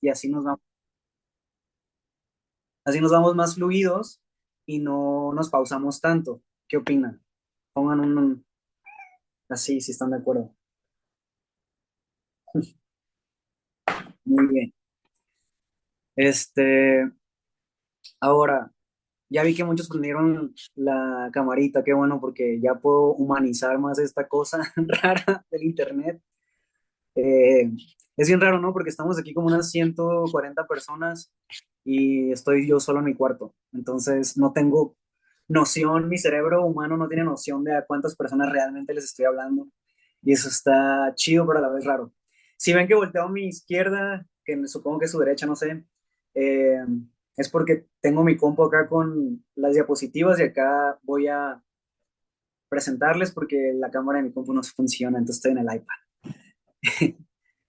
y así nos vamos más fluidos y no nos pausamos tanto. ¿Qué opinan? Pongan así, si están de acuerdo. Muy bien. Este, ahora, ya vi que muchos prendieron la camarita, qué bueno, porque ya puedo humanizar más esta cosa rara del internet. Eh, es bien raro, ¿no? Porque estamos aquí como unas 140 personas y estoy yo solo en mi cuarto. Entonces no tengo noción, mi cerebro humano no tiene noción de a cuántas personas realmente les estoy hablando. Y eso está chido, pero a la vez raro. Si ven que volteo a mi izquierda, que supongo que es su derecha, no sé, eh, es porque tengo mi compu acá con las diapositivas y acá voy a presentarles porque la cámara de mi compu no funciona, entonces estoy en el iPad.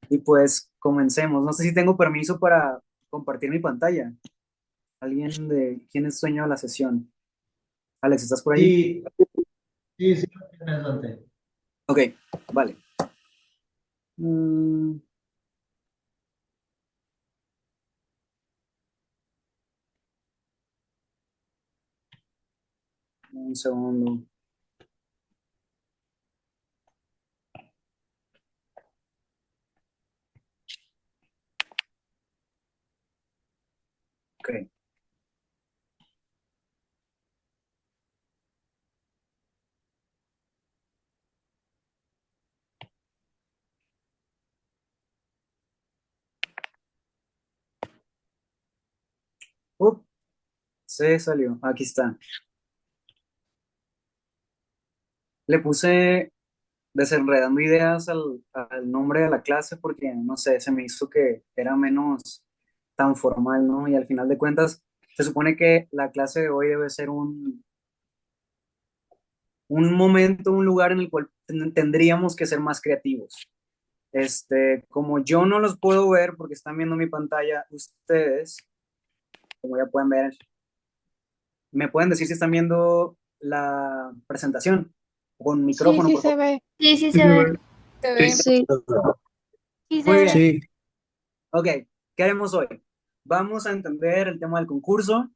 Y pues comencemos. No sé si tengo permiso para compartir mi pantalla. ¿Alguien de quién es dueño de la sesión? Alex, ¿estás por ahí? Sí, sí, sí, tienes, Dante. Ok, vale. Mm, un segundo. Ok. Up, se salió. Aquí está. Le puse desenredando ideas al nombre de la clase porque, no sé, se me hizo que era menos tan formal, ¿no? Y al final de cuentas, se supone que la clase de hoy debe ser un momento, un lugar en el cual tendríamos que ser más creativos. Como yo no los puedo ver porque están viendo mi pantalla, ustedes, como ya pueden ver, me pueden decir si están viendo la presentación con Sí, micrófono, sí por se favor. ve. Sí, sí Sí, se sí, ve. güey. Se Sí. ve. Sí. Sí se Muy bien. ve. Sí. Ok, ¿qué haremos hoy? Vamos a entender el tema del concurso,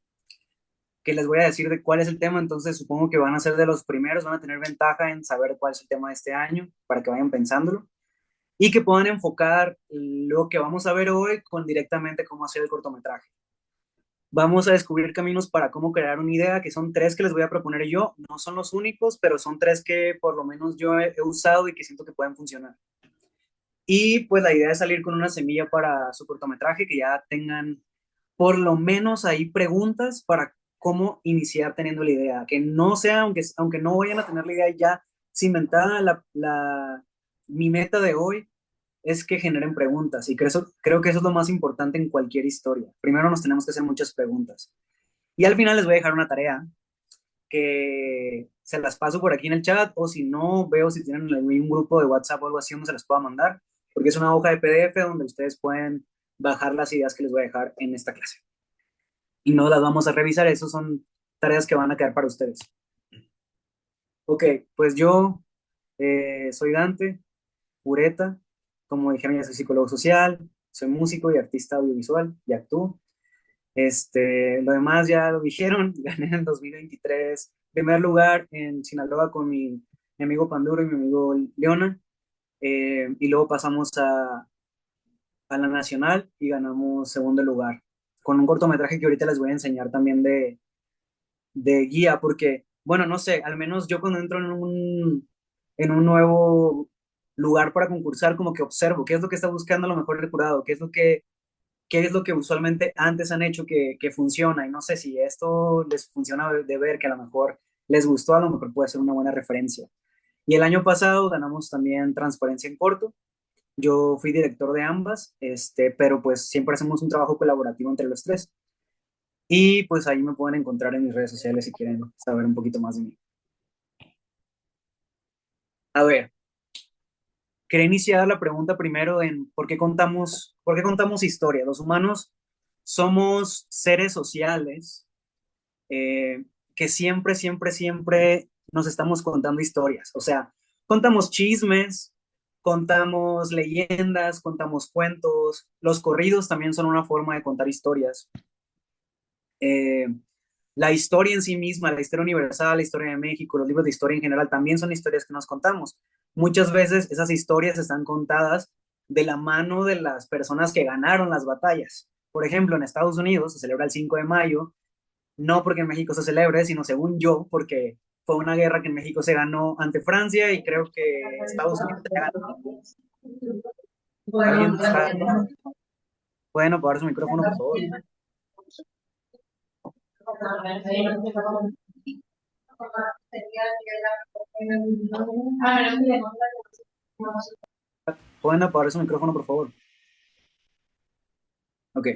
que les voy a decir de cuál es el tema, entonces supongo que van a ser de los primeros, van a tener ventaja en saber cuál es el tema de este año, para que vayan pensándolo, y que puedan enfocar lo que vamos a ver hoy con directamente cómo hacer el cortometraje. Vamos a descubrir caminos para cómo crear una idea, que son tres que les voy a proponer yo. No son los únicos, pero son tres que por lo menos yo he usado y que siento que pueden funcionar. Y pues la idea es salir con una semilla para su cortometraje, que ya tengan por lo menos ahí preguntas para cómo iniciar teniendo la idea. Que no sea, aunque no vayan a tener la idea ya cimentada, mi meta de hoy es que generen preguntas. Y creo que eso es lo más importante en cualquier historia. Primero nos tenemos que hacer muchas preguntas. Y al final les voy a dejar una tarea que se las paso por aquí en el chat o si no, veo si tienen un grupo de WhatsApp o algo así donde se las pueda mandar, porque es una hoja de PDF donde ustedes pueden bajar las ideas que les voy a dejar en esta clase. Y no las vamos a revisar, eso son tareas que van a quedar para ustedes. Ok, pues yo soy Dante Pureta, como dijeron, ya soy psicólogo social, soy músico y artista audiovisual y actúo. Lo demás ya lo dijeron, gané en el 2023 primer lugar en Sinaloa con mi amigo Panduro y mi amigo Leona, y luego pasamos a la nacional y ganamos segundo lugar, con un cortometraje que ahorita les voy a enseñar también de guía, porque, bueno, no sé, al menos yo cuando entro en un nuevo lugar para concursar, como que observo qué es lo que está buscando a lo mejor el jurado, qué es lo que usualmente antes han hecho que funciona y no sé si esto les funciona de ver que a lo mejor les gustó, a lo mejor puede ser una buena referencia. Y el año pasado ganamos también Transparencia en Corto. Yo fui director de ambas, pero pues siempre hacemos un trabajo colaborativo entre los tres. Y pues ahí me pueden encontrar en mis redes sociales si quieren saber un poquito más de mí. A ver, quería iniciar la pregunta primero en por qué contamos historia. Los humanos somos seres sociales eh, que siempre, siempre, siempre nos estamos contando historias. O sea, contamos chismes, Contamos leyendas, contamos cuentos, los corridos también son una forma de contar historias. Eh, la historia en sí misma, la historia universal, la historia de México, los libros de historia en general, también son historias que nos contamos. Muchas veces esas historias están contadas de la mano de las personas que ganaron las batallas. Por ejemplo, en Estados Unidos se celebra el 5 de mayo, no porque en México se celebre, sino según yo, porque fue una guerra que en México se ganó ante Francia y creo que Estados Unidos se ganó. ¿Alguien está? Bueno, apagar su micrófono, por favor. ¿Pueden apagar su micrófono, por favor? Ok.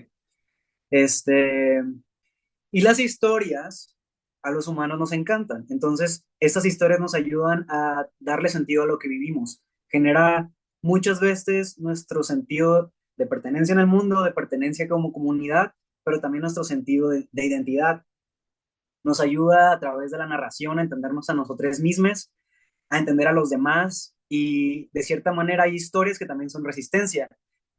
Este, y las historias a los humanos nos encantan. Entonces, estas historias nos ayudan a darle sentido a lo que vivimos. Genera muchas veces nuestro sentido de pertenencia en el mundo, de pertenencia como comunidad, pero también nuestro sentido de identidad. Nos ayuda a través de la narración a entendernos a nosotros mismos, a entender a los demás y de cierta manera hay historias que también son resistencia.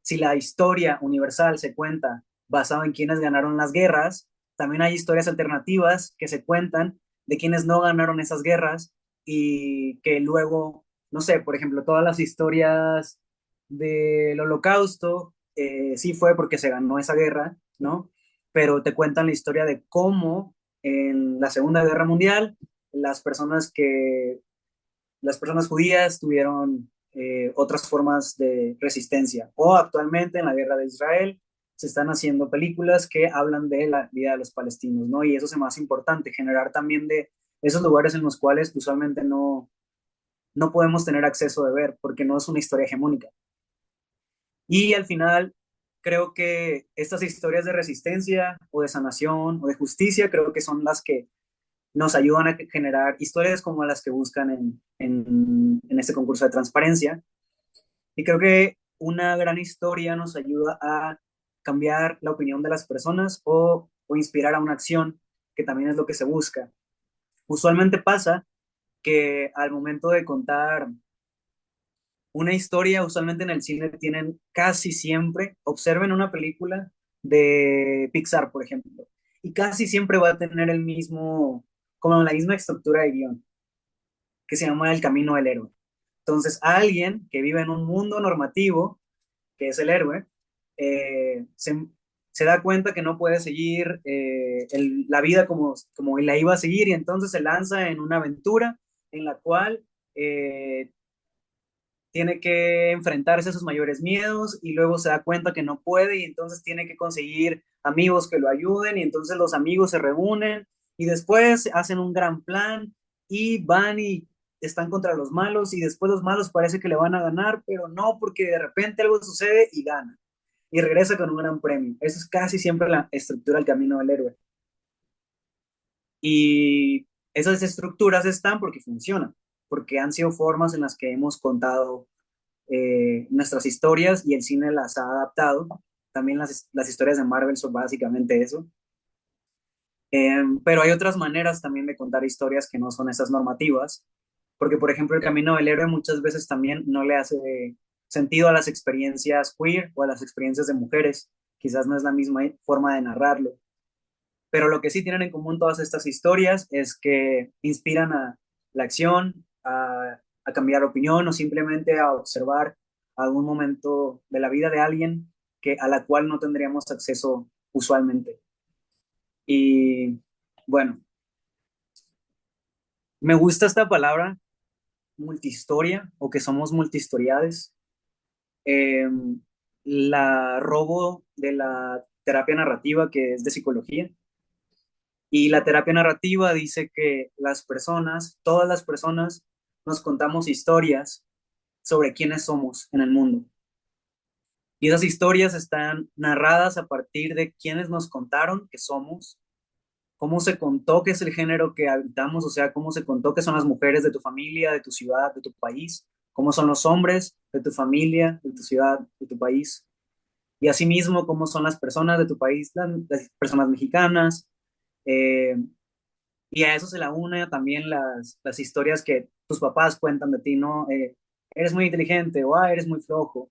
Si la historia universal se cuenta basado en quienes ganaron las guerras, también hay historias alternativas que se cuentan de quienes no ganaron esas guerras y que luego, no sé, por ejemplo, todas las historias del holocausto, sí fue porque se ganó esa guerra, ¿no? Pero te cuentan la historia de cómo en la Segunda Guerra Mundial las personas que las personas judías tuvieron otras formas de resistencia. O actualmente en la guerra de Israel se están haciendo películas que hablan de la vida de los palestinos, ¿no? Y eso es más importante, generar también de esos lugares en los cuales usualmente no podemos tener acceso de ver, porque no es una historia hegemónica. Y al final, creo que estas historias de resistencia o de sanación o de justicia, creo que son las que nos ayudan a generar historias como las que buscan en este concurso de transparencia. Y creo que una gran historia nos ayuda a cambiar la opinión de las personas o inspirar a una acción, que también es lo que se busca. Usualmente pasa que al momento de contar una historia, usualmente en el cine tienen casi siempre, observen una película de Pixar, por ejemplo, y casi siempre va a tener el mismo, como la misma estructura de guión que se llama El Camino del Héroe. Entonces, alguien que vive en un mundo normativo, que es el héroe, eh, se, se da cuenta que no puede seguir la vida como la iba a seguir y entonces se lanza en una aventura en la cual tiene que enfrentarse a sus mayores miedos y luego se da cuenta que no puede y entonces tiene que conseguir amigos que lo ayuden y entonces los amigos se reúnen y después hacen un gran plan y van y están contra los malos y después los malos parece que le van a ganar, pero no porque de repente algo sucede y gana y regresa con un gran premio. Eso es casi siempre la estructura del camino del héroe. Y esas estructuras están porque funcionan, porque han sido formas en las que hemos contado nuestras historias y el cine las ha adaptado. También las historias de Marvel son básicamente eso. Pero hay otras maneras también de contar historias que no son esas normativas, porque por ejemplo el camino del héroe muchas veces también no le hace sentido a las experiencias queer o a las experiencias de mujeres, quizás no es la misma forma de narrarlo, pero lo que sí tienen en común todas estas historias es que inspiran a la acción, a cambiar opinión o simplemente a observar algún momento de la vida de alguien a la cual no tendríamos acceso usualmente. Y bueno, me gusta esta palabra multihistoria o que somos multihistoriades. Eh, la robo de la terapia narrativa que es de psicología. Y la terapia narrativa dice que las personas, todas las personas, nos contamos historias sobre quiénes somos en el mundo. Y esas historias están narradas a partir de quiénes nos contaron que somos, cómo se contó que es el género que habitamos, o sea, cómo se contó que son las mujeres de tu familia, de tu ciudad, de tu país, cómo son los hombres de tu familia, de tu ciudad, de tu país. Y asimismo, cómo son las personas de tu país, las personas mexicanas, eh, y a eso se le une también las historias que tus papás cuentan de ti, ¿no? eres muy inteligente, o eres muy flojo,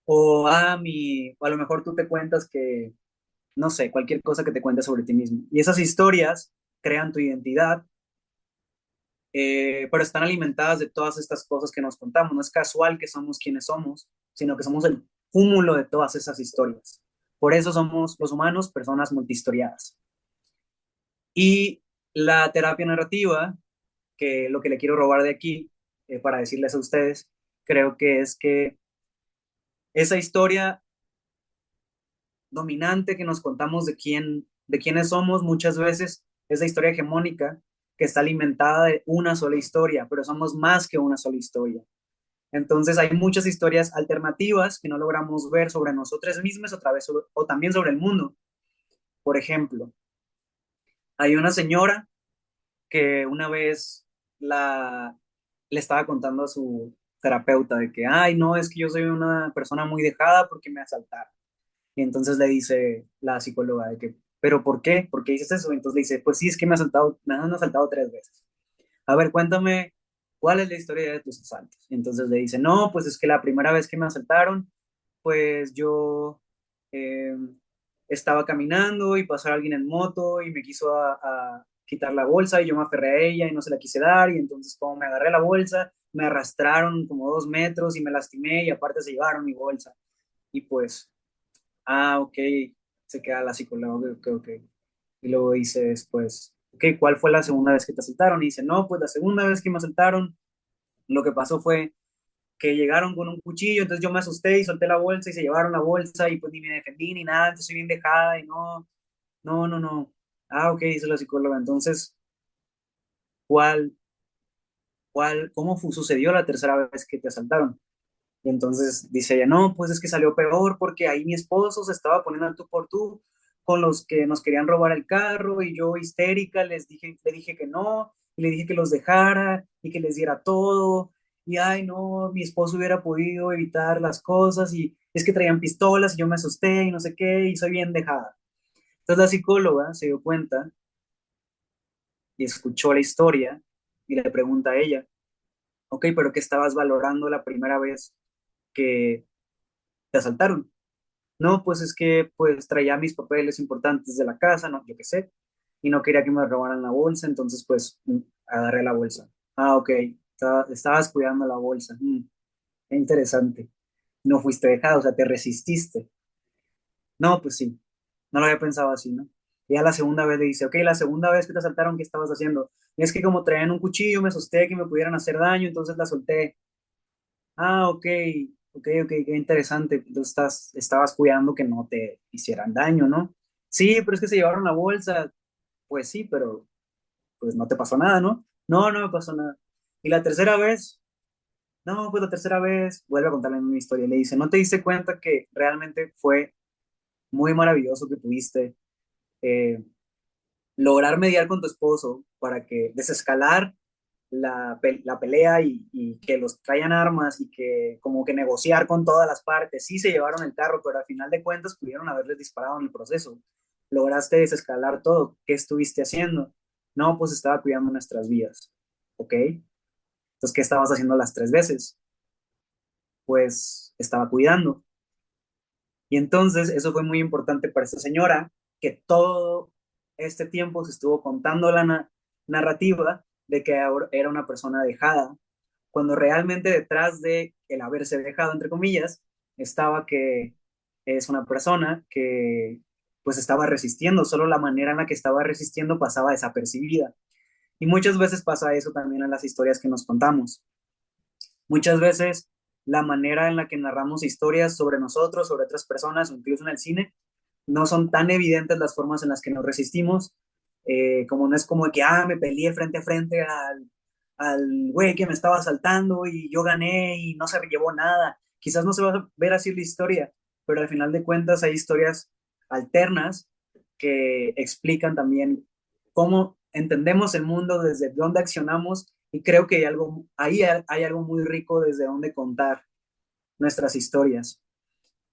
o a lo mejor tú te cuentas que, no sé, cualquier cosa que te cuentes sobre ti mismo. Y esas historias crean tu identidad, pero están alimentadas de todas estas cosas que nos contamos. No es casual que somos quienes somos, sino que somos el cúmulo de todas esas historias. Por eso somos los humanos personas multihistoriadas. Y la terapia narrativa, que lo que le quiero robar de aquí, para decirles a ustedes, creo que es que esa historia dominante que nos contamos de quiénes somos, muchas veces es la historia hegemónica que está alimentada de una sola historia, pero somos más que una sola historia. Entonces hay muchas historias alternativas que no logramos ver sobre nosotros mismos o también sobre el mundo. Por ejemplo, hay una señora que una vez la, le estaba contando a su terapeuta de que, ay, no, es que yo soy una persona muy dejada porque me asaltaron. Y entonces le dice la psicóloga de que, ¿pero por qué? ¿Por qué dices eso? Y entonces le dice, pues sí, es que me han asaltado 3 veces. A ver, cuéntame, ¿cuál es la historia de tus asaltos? Y entonces le dice, no, pues es que la primera vez que me asaltaron, pues yo eh, estaba caminando y pasó alguien en moto y me quiso a quitar la bolsa y yo me aferré a ella y no se la quise dar y entonces como me agarré la bolsa, me arrastraron como 2 metros y me lastimé y aparte se llevaron mi bolsa. Y pues, ok, se queda la psicóloga, ok. Y luego dice después, ok, ¿cuál fue la segunda vez que te asaltaron? Y dice, no, pues la segunda vez que me asaltaron, lo que pasó fue que llegaron con un cuchillo, entonces yo me asusté y solté la bolsa y se llevaron la bolsa y pues ni me defendí ni nada, entonces soy bien dejada y no. Ok, dice la psicóloga, entonces, ¿cuál, sucedió la tercera vez que te asaltaron? Y entonces dice ella, no, pues es que salió peor porque ahí mi esposo se estaba poniendo al tú por tú con los que nos querían robar el carro y yo histérica le dije que no, y le dije que los dejara y que les diera todo. Y ay, no, mi esposo hubiera podido evitar las cosas y es que traían pistolas y yo me asusté y no sé qué y soy bien dejada. Entonces la psicóloga se dio cuenta y escuchó la historia y le pregunta a ella, ok, pero ¿qué estabas valorando la primera vez que te asaltaron? No, pues es que pues traía mis papeles importantes de la casa, no, yo qué sé, y no quería que me robaran la bolsa, entonces pues agarré la bolsa. Ok, estabas cuidando la bolsa. Qué interesante. No fuiste dejado, o sea, te resististe. No, pues sí, no lo había pensado así, ¿no? Y ya la segunda vez le dice, ok, la segunda vez que te asaltaron, ¿qué estabas haciendo? Y es que como traían un cuchillo, me asusté que me pudieran hacer daño, entonces la solté. Ok, ok, qué interesante. Entonces estabas cuidando que no te hicieran daño, ¿no? Sí, pero es que se llevaron la bolsa. Pues sí, pero pues no te pasó nada, ¿no? No, no me pasó nada. Y la tercera vez, no, pues la tercera vez, vuelve a contar la misma historia. Y le dice, ¿no te diste cuenta que realmente fue muy maravilloso que pudiste eh, lograr mediar con tu esposo para que desescalar la pelea y que los traían armas y que como que negociar con todas las partes? Sí se llevaron el carro, pero al final de cuentas pudieron haberles disparado en el proceso. Lograste desescalar todo. ¿Qué estuviste haciendo? No, pues estaba cuidando nuestras vidas. ¿Ok? Entonces, ¿qué estabas haciendo las 3 veces? Pues estaba cuidando. Y entonces eso fue muy importante para esta señora, que todo este tiempo se estuvo contando la narrativa de que era una persona dejada, cuando realmente detrás de el haberse dejado, entre comillas, estaba que es una persona que pues estaba resistiendo, solo la manera en la que estaba resistiendo pasaba desapercibida. Y muchas veces pasa eso también en las historias que nos contamos. Muchas veces la manera en la que narramos historias sobre nosotros, sobre otras personas o incluso en el cine, no son tan evidentes las formas en las que nos resistimos, como no es como que, me peleé frente a frente al güey que me estaba asaltando y yo gané y no se llevó nada. Quizás no se va a ver así la historia, pero al final de cuentas hay historias alternas que explican también cómo entendemos el mundo, desde dónde accionamos, y creo que hay algo muy rico desde dónde contar nuestras historias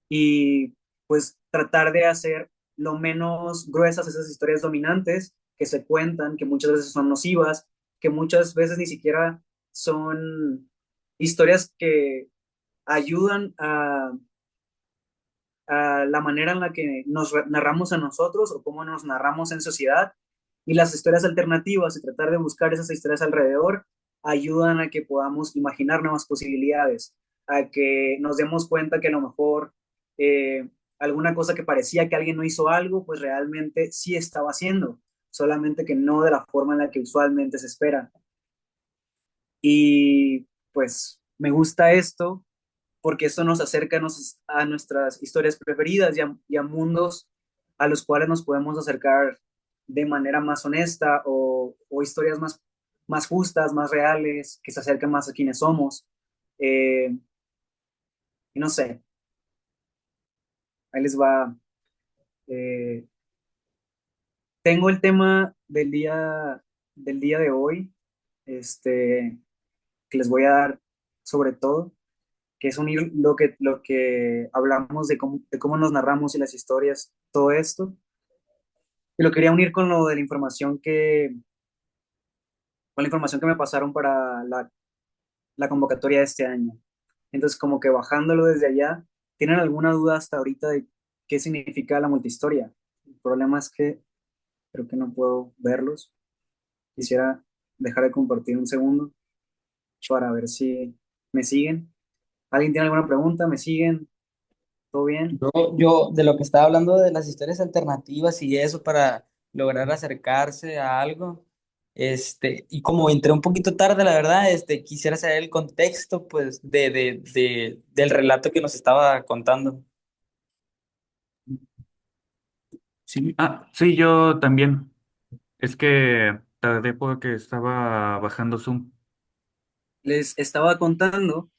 y pues tratar de hacer lo menos gruesas esas historias dominantes que se cuentan, que muchas veces son nocivas, que muchas veces ni siquiera son historias que ayudan a la manera en la que nos narramos a nosotros o cómo nos narramos en sociedad. Y las historias alternativas y tratar de buscar esas historias alrededor ayudan a que podamos imaginar nuevas posibilidades, a que nos demos cuenta que a lo mejor eh, alguna cosa que parecía que alguien no hizo algo, pues realmente sí estaba haciendo, solamente que no de la forma en la que usualmente se espera. Y pues me gusta esto porque esto nos acerca a nuestras historias preferidas y a mundos a los cuales nos podemos acercar de manera más honesta o historias más justas, más reales, que se acerquen más a quienes somos. Y no sé, ahí les va. Eh, tengo el tema del día de hoy, este, que les voy a dar sobre todo, que es unir lo que hablamos de cómo nos narramos y las historias, todo esto. Y lo quería unir con lo de con la información que me pasaron para la convocatoria de este año. Entonces, como que bajándolo desde allá, ¿tienen alguna duda hasta ahorita de qué significa la multihistoria? El problema es que creo que no puedo verlos. Quisiera dejar de compartir un segundo para ver si me siguen. ¿Alguien tiene alguna pregunta? ¿Me siguen? ¿Todo bien? Yo de lo que estaba hablando de las historias alternativas y eso para lograr acercarse a algo, y como entré un poquito tarde, la verdad, quisiera saber el contexto, pues, del relato que nos estaba contando. Sí, sí, yo también. Es que tardé porque estaba bajando Zoom. Les estaba contando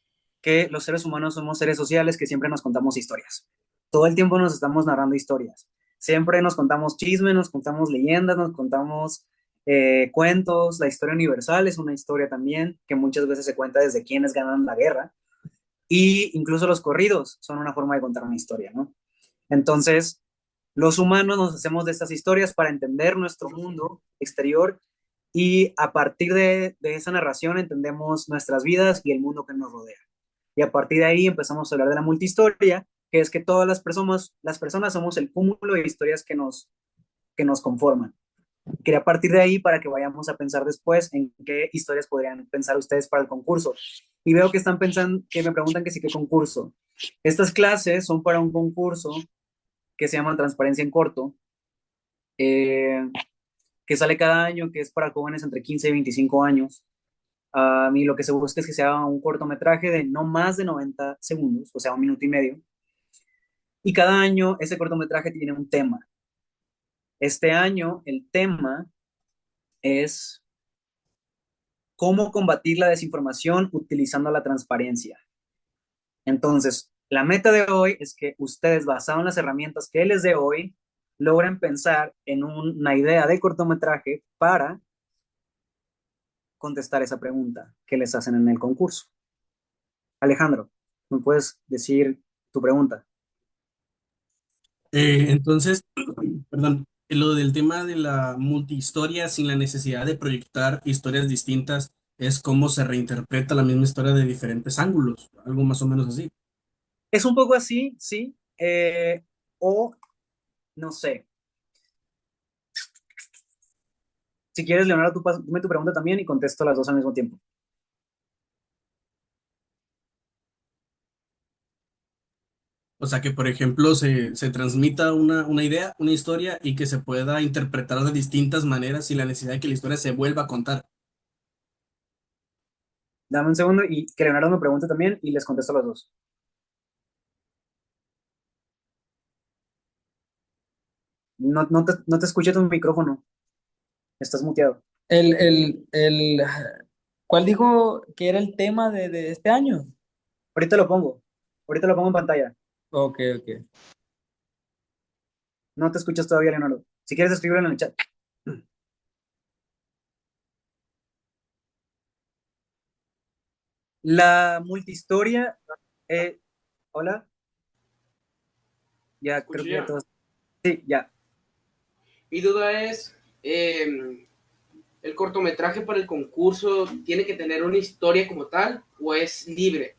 que los seres humanos somos seres sociales que siempre nos contamos historias. Todo el tiempo nos estamos narrando historias. Siempre nos contamos chismes, nos contamos leyendas, nos contamos cuentos. La historia universal es una historia también que muchas veces se cuenta desde quienes ganan la guerra. Y incluso los corridos son una forma de contar una historia, ¿no? Entonces, los humanos nos hacemos de estas historias para entender nuestro mundo exterior y a partir de esa narración entendemos nuestras vidas y el mundo que nos rodea. Y a partir de ahí empezamos a hablar de la multihistoria, que es que todas las personas somos el cúmulo de historias que nos conforman. Quería partir de ahí para que vayamos a pensar después en qué historias podrían pensar ustedes para el concurso. Y veo que están pensando, que me preguntan que sí, qué concurso. Estas clases son para un concurso que se llama Transparencia en Corto, eh, que sale cada año, que es para jóvenes entre 15 y 25 años. A mí lo que se busca es que sea un cortometraje de no más de 90 segundos, o sea, un minuto y medio. Y cada año ese cortometraje tiene un tema. Este año el tema es cómo combatir la desinformación utilizando la transparencia. Entonces, la meta de hoy es que ustedes, basado en las herramientas que les dé hoy, logren pensar en una idea de cortometraje para contestar esa pregunta que les hacen en el concurso. Alejandro, ¿me puedes decir tu pregunta? Entonces, perdón, lo del tema de la multihistoria sin la necesidad de proyectar historias distintas es cómo se reinterpreta la misma historia de diferentes ángulos, algo más o menos así. Es un poco así, sí, o no sé. Si quieres, Leonardo, dime tu pregunta también y contesto las dos al mismo tiempo. O sea, que por ejemplo se transmita una idea, una historia y que se pueda interpretar de distintas maneras sin la necesidad de que la historia se vuelva a contar. Dame un segundo y que Leonardo me pregunte también y les contesto las dos. No te escuché tu micrófono, estás muteado. El, el, el, ¿Cuál dijo que era el tema de este año? Ahorita lo pongo, ahorita lo pongo en pantalla. Ok, ok. No te escuchas todavía, Leonardo. Si quieres, escribirlo en el chat. La multihistoria, eh, hola, ya creo Escucho que ya ya. todos. Sí, ya. Mi duda es, ¿El cortometraje para el concurso tiene que tener una historia como tal o es libre?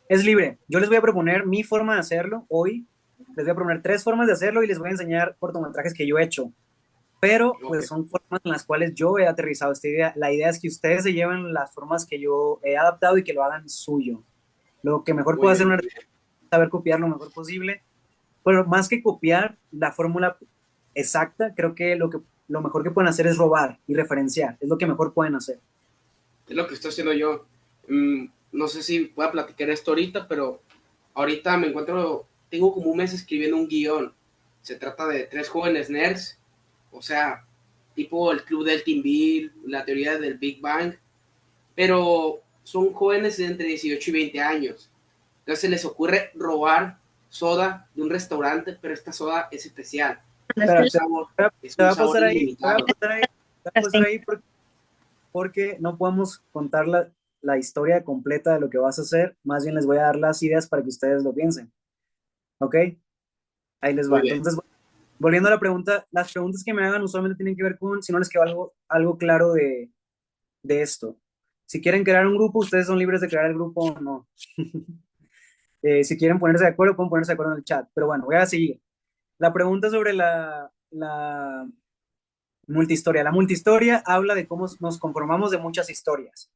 Es libre. Yo les voy a proponer mi forma de hacerlo hoy. Les voy a proponer 3 formas de hacerlo y les voy a enseñar cortometrajes que yo he hecho. Pero Ok, pues son formas en las cuales yo he aterrizado esta idea. La idea es que ustedes se lleven las formas que yo he adaptado y que lo hagan suyo. Lo que mejor muy puede hacer bien, un muy artista bien. es saber copiar lo mejor posible. Pero más que copiar la fórmula exacta, creo que lo mejor que pueden hacer es robar y referenciar. Es lo que mejor pueden hacer. Es lo que estoy haciendo yo. No sé si pueda platicar esto ahorita, pero ahorita me encuentro, tengo como un mes escribiendo un guión. Se trata de 3 jóvenes nerds, o sea, tipo el club del Team Bill, la teoría del Big Bang, pero son jóvenes de entre 18 y 20 años. Entonces se les ocurre robar soda de un restaurante, pero esta soda es especial. Es Pero un sabor, es te un va a sabor pasar ahí, ilimitado. te va a pasar ahí porque no podemos contar la historia completa de lo que vas a hacer. Más bien les voy a dar las ideas para que ustedes lo piensen. ¿Ok? Ahí les va. Muy bien. Entonces, volviendo a la pregunta, las preguntas que me hagan usualmente tienen que ver con si no les quedó algo claro de esto. Si quieren crear un grupo, ustedes son libres de crear el grupo o no. Si quieren ponerse de acuerdo, pueden ponerse de acuerdo en el chat. Pero bueno, voy a seguir. La pregunta sobre la multihistoria. La multihistoria habla de cómo nos conformamos de muchas historias.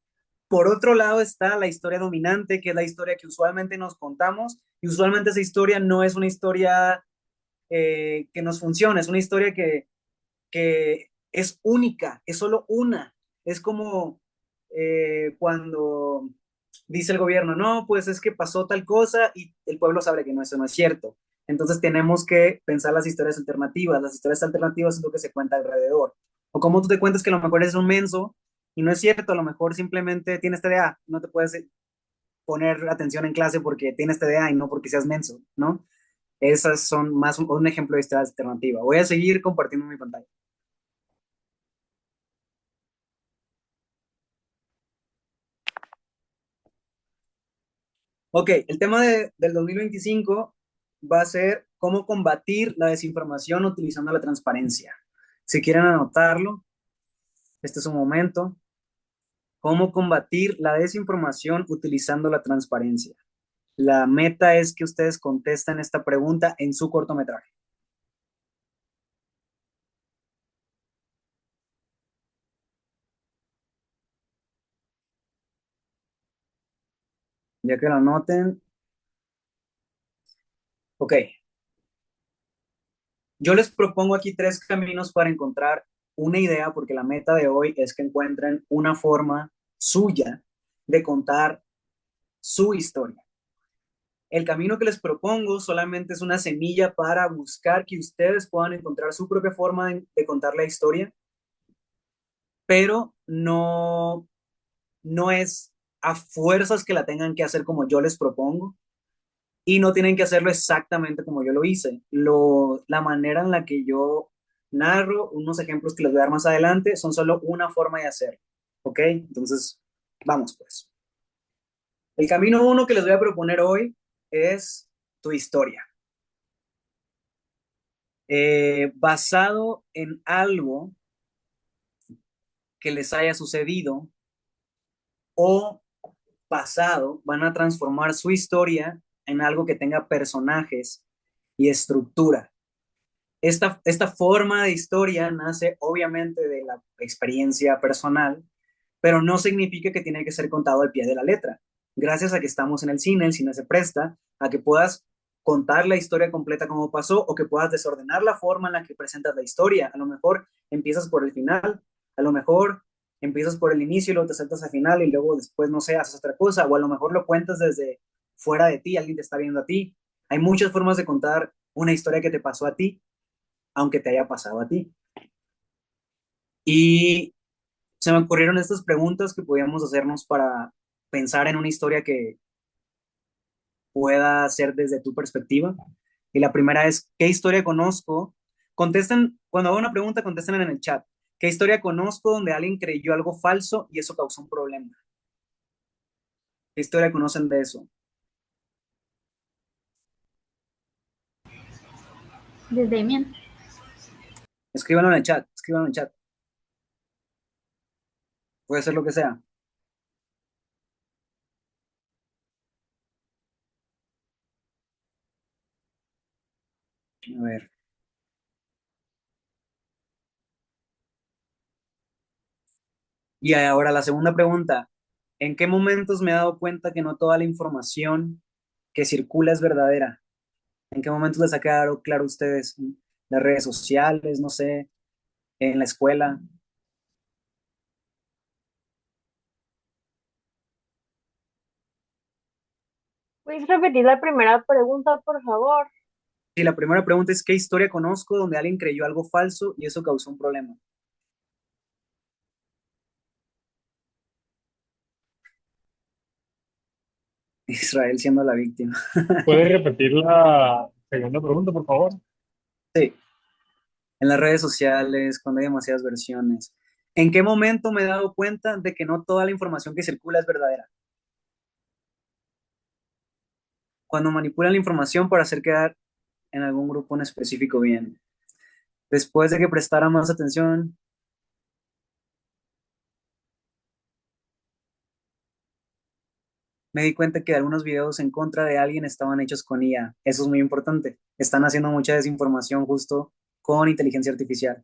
Por otro lado está la historia dominante, que es la historia que usualmente nos contamos, y usualmente esa historia no es una historia que nos funciona, es una historia que es única, es solo una. Es como cuando dice el gobierno, no, pues es que pasó tal cosa y el pueblo sabe que no, eso no es cierto. Entonces tenemos que pensar las historias alternativas. Las historias alternativas es lo que se cuenta alrededor. O como tú te cuentas que a lo mejor eres un menso y no es cierto, a lo mejor simplemente tienes TDA, no te puedes poner atención en clase porque tienes TDA y no porque seas menso, ¿no? Esas son más un ejemplo de historia alternativa. Voy a seguir compartiendo mi pantalla. Ok, el tema del 2025 va a ser cómo combatir la desinformación utilizando la transparencia. Si quieren anotarlo, este es un momento. Cómo combatir la desinformación utilizando la transparencia. La meta es que ustedes contesten esta pregunta en su cortometraje. Ya que lo anoten. Ok, yo les propongo aquí 3 caminos para encontrar una idea, porque la meta de hoy es que encuentren una forma suya de contar su historia. El camino que les propongo solamente es una semilla para buscar que ustedes puedan encontrar su propia forma de contar la historia, pero no es a fuerzas que la tengan que hacer como yo les propongo y no tienen que hacerlo exactamente como yo lo hice. La manera en la que yo narro, unos ejemplos que les voy a dar más adelante, son solo una forma de hacerlo. ¿Ok? Entonces, vamos pues. El camino uno que les voy a proponer hoy es tu historia. Basado en algo que les haya sucedido o pasado, van a transformar su historia en algo que tenga personajes y estructura. Esta forma de historia nace obviamente de la experiencia personal, pero no significa que tiene que ser contado al pie de la letra. Gracias a que estamos en el cine se presta a que puedas contar la historia completa como pasó o que puedas desordenar la forma en la que presentas la historia. A lo mejor empiezas por el final, a lo mejor empiezas por el inicio y luego te saltas al final y luego después, no sé, haces otra cosa, o a lo mejor lo cuentas desde fuera de ti, alguien te está viendo a ti. Hay muchas formas de contar una historia que te pasó a ti, aunque te haya pasado a ti. Y se me ocurrieron estas preguntas que podíamos hacernos para pensar en una historia que pueda ser desde tu perspectiva. Y la primera es, ¿qué historia conozco? Contesten, cuando hago una pregunta, contesten en el chat. ¿Qué historia conozco donde alguien creyó algo falso y eso causó un problema? ¿Qué historia conocen de eso? De Damien. Escríbanlo en el chat, escríbanlo en el chat. puede ser lo que sea. A ver. Y ahora la segunda pregunta. ¿En qué momentos me he dado cuenta que no toda la información que circula es verdadera? ¿En qué momentos les ha quedado claro a ustedes? ¿En las redes sociales, no sé, en la escuela? ¿Puedes repetir la primera pregunta, por favor? Y la primera pregunta es, ¿qué historia conozco donde alguien creyó algo falso y eso causó un problema? Israel siendo la víctima. ¿Puedes repetir la segunda pregunta, por favor? Sí, en las redes sociales, cuando hay demasiadas versiones. ¿En qué momento me he dado cuenta de que no toda la información que circula es verdadera? Cuando manipulan la información para hacer quedar en algún grupo en específico bien. Después de que prestara más atención, me di cuenta que algunos videos en contra de alguien estaban hechos con IA. Eso es muy importante. Están haciendo mucha desinformación justo con inteligencia artificial.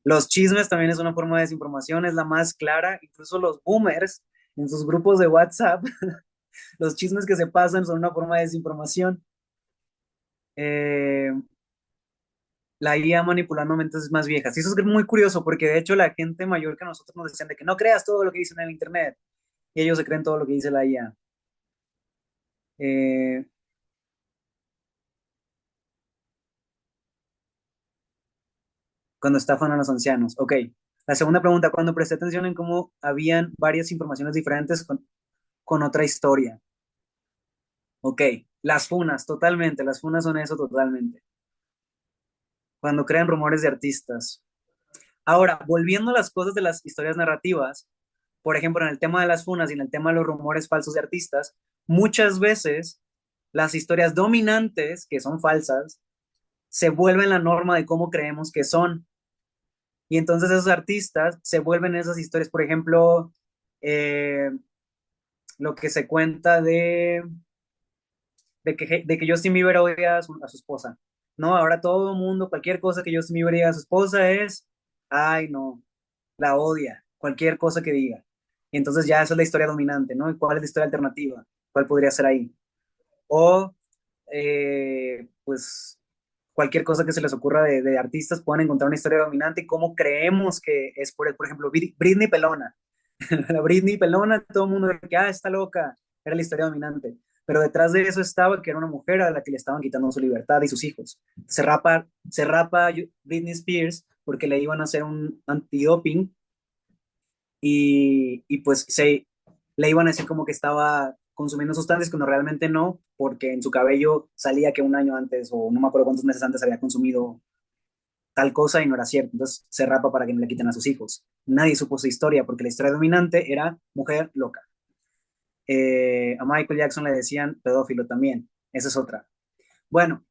Los chismes también es una forma de desinformación, es la más clara. Incluso los boomers en sus grupos de WhatsApp, los chismes que se pasan son una forma de desinformación. Eh, la IA manipulando mentes más viejas. Y eso es muy curioso porque de hecho la gente mayor que nosotros nos decían de que no creas todo lo que dicen en el Internet y ellos se creen todo lo que dice la IA. Eh, cuando estafan a los ancianos. Ok. La segunda pregunta, cuando presté atención en cómo habían varias informaciones diferentes con otra historia. Ok. Las funas, totalmente. Las funas son eso totalmente. Cuando crean rumores de artistas. Ahora, volviendo a las cosas de las historias narrativas, por ejemplo, en el tema de las funas y en el tema de los rumores falsos de artistas, muchas veces las historias dominantes, que son falsas, se vuelven la norma de cómo creemos que son. Y entonces esos artistas se vuelven esas historias, por ejemplo, eh, lo que se cuenta de que Justin Bieber odia a su esposa. No, ahora todo el mundo, cualquier cosa que Justin Bieber diga a su esposa es, ay, no, la odia, cualquier cosa que diga. Y entonces ya esa es la historia dominante, ¿no? ¿Y cuál es la historia alternativa? ¿Cuál podría ser ahí? O, pues, cualquier cosa que se les ocurra de artistas, pueden encontrar una historia dominante y cómo creemos que es, por ejemplo, Britney Pelona. La Britney Pelona, todo el mundo de que, está loca, era la historia dominante. Pero detrás de eso estaba que era una mujer a la que le estaban quitando su libertad y sus hijos. Se rapa Britney Spears porque le iban a hacer un antidoping y pues le iban a decir como que estaba consumiendo sustancias cuando realmente no, porque en su cabello salía que un año antes o no me acuerdo cuántos meses antes había consumido tal cosa y no era cierto. Entonces se rapa para que no le quiten a sus hijos. Nadie supo su historia porque la historia dominante era mujer loca. A Michael Jackson le decían pedófilo también. Esa es otra. Bueno,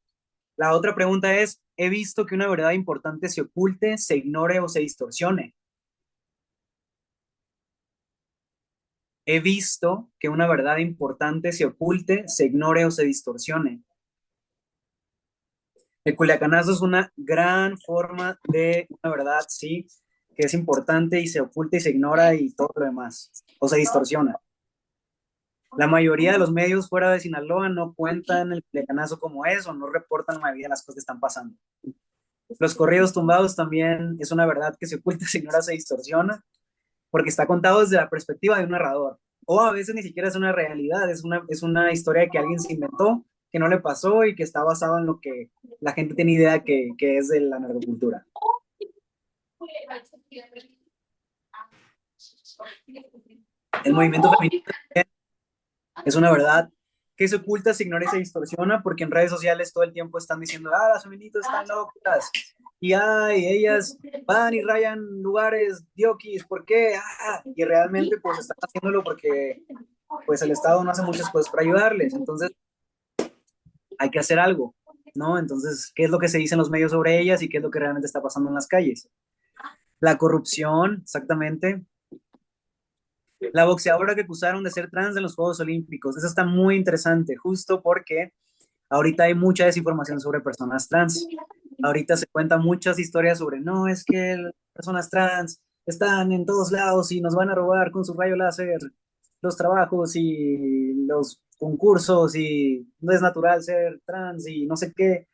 la otra pregunta es, he visto que una verdad importante se oculte, se ignore o se distorsione. He visto que una verdad importante se oculte, se ignore o se distorsione. El culiacanazo es una gran forma de una verdad, sí, que es importante y se oculta y se ignora y todo lo demás, o se distorsiona. La mayoría de los medios fuera de Sinaloa no cuentan el culiacanazo como es o no reportan la mayoría de las cosas que están pasando. Los corridos tumbados también es una verdad que se oculta, se ignora, se distorsiona, porque está contado desde la perspectiva de un narrador. O a veces ni siquiera es una realidad, es una historia que alguien se inventó, que no le pasó y que está basado en lo que la gente tiene idea que es de la narcocultura. El movimiento feminista es una verdad que se oculta, se ignora y se distorsiona porque en redes sociales todo el tiempo están diciendo, las feministas están locas y ellas van y rayan lugares diokis, ¿por qué? Y realmente pues están haciéndolo porque pues el Estado no hace muchas cosas para ayudarles, entonces hay que hacer algo, ¿no? Entonces, ¿qué es lo que se dice en los medios sobre ellas y qué es lo que realmente está pasando en las calles? La corrupción, exactamente, La boxeadora que acusaron de ser trans en los Juegos Olímpicos. Eso está muy interesante, justo porque ahorita hay mucha desinformación sobre personas trans. Ahorita se cuentan muchas historias sobre, no, es que las personas trans están en todos lados y nos van a robar con su rayo láser los trabajos y los concursos y no es natural ser trans y no sé qué.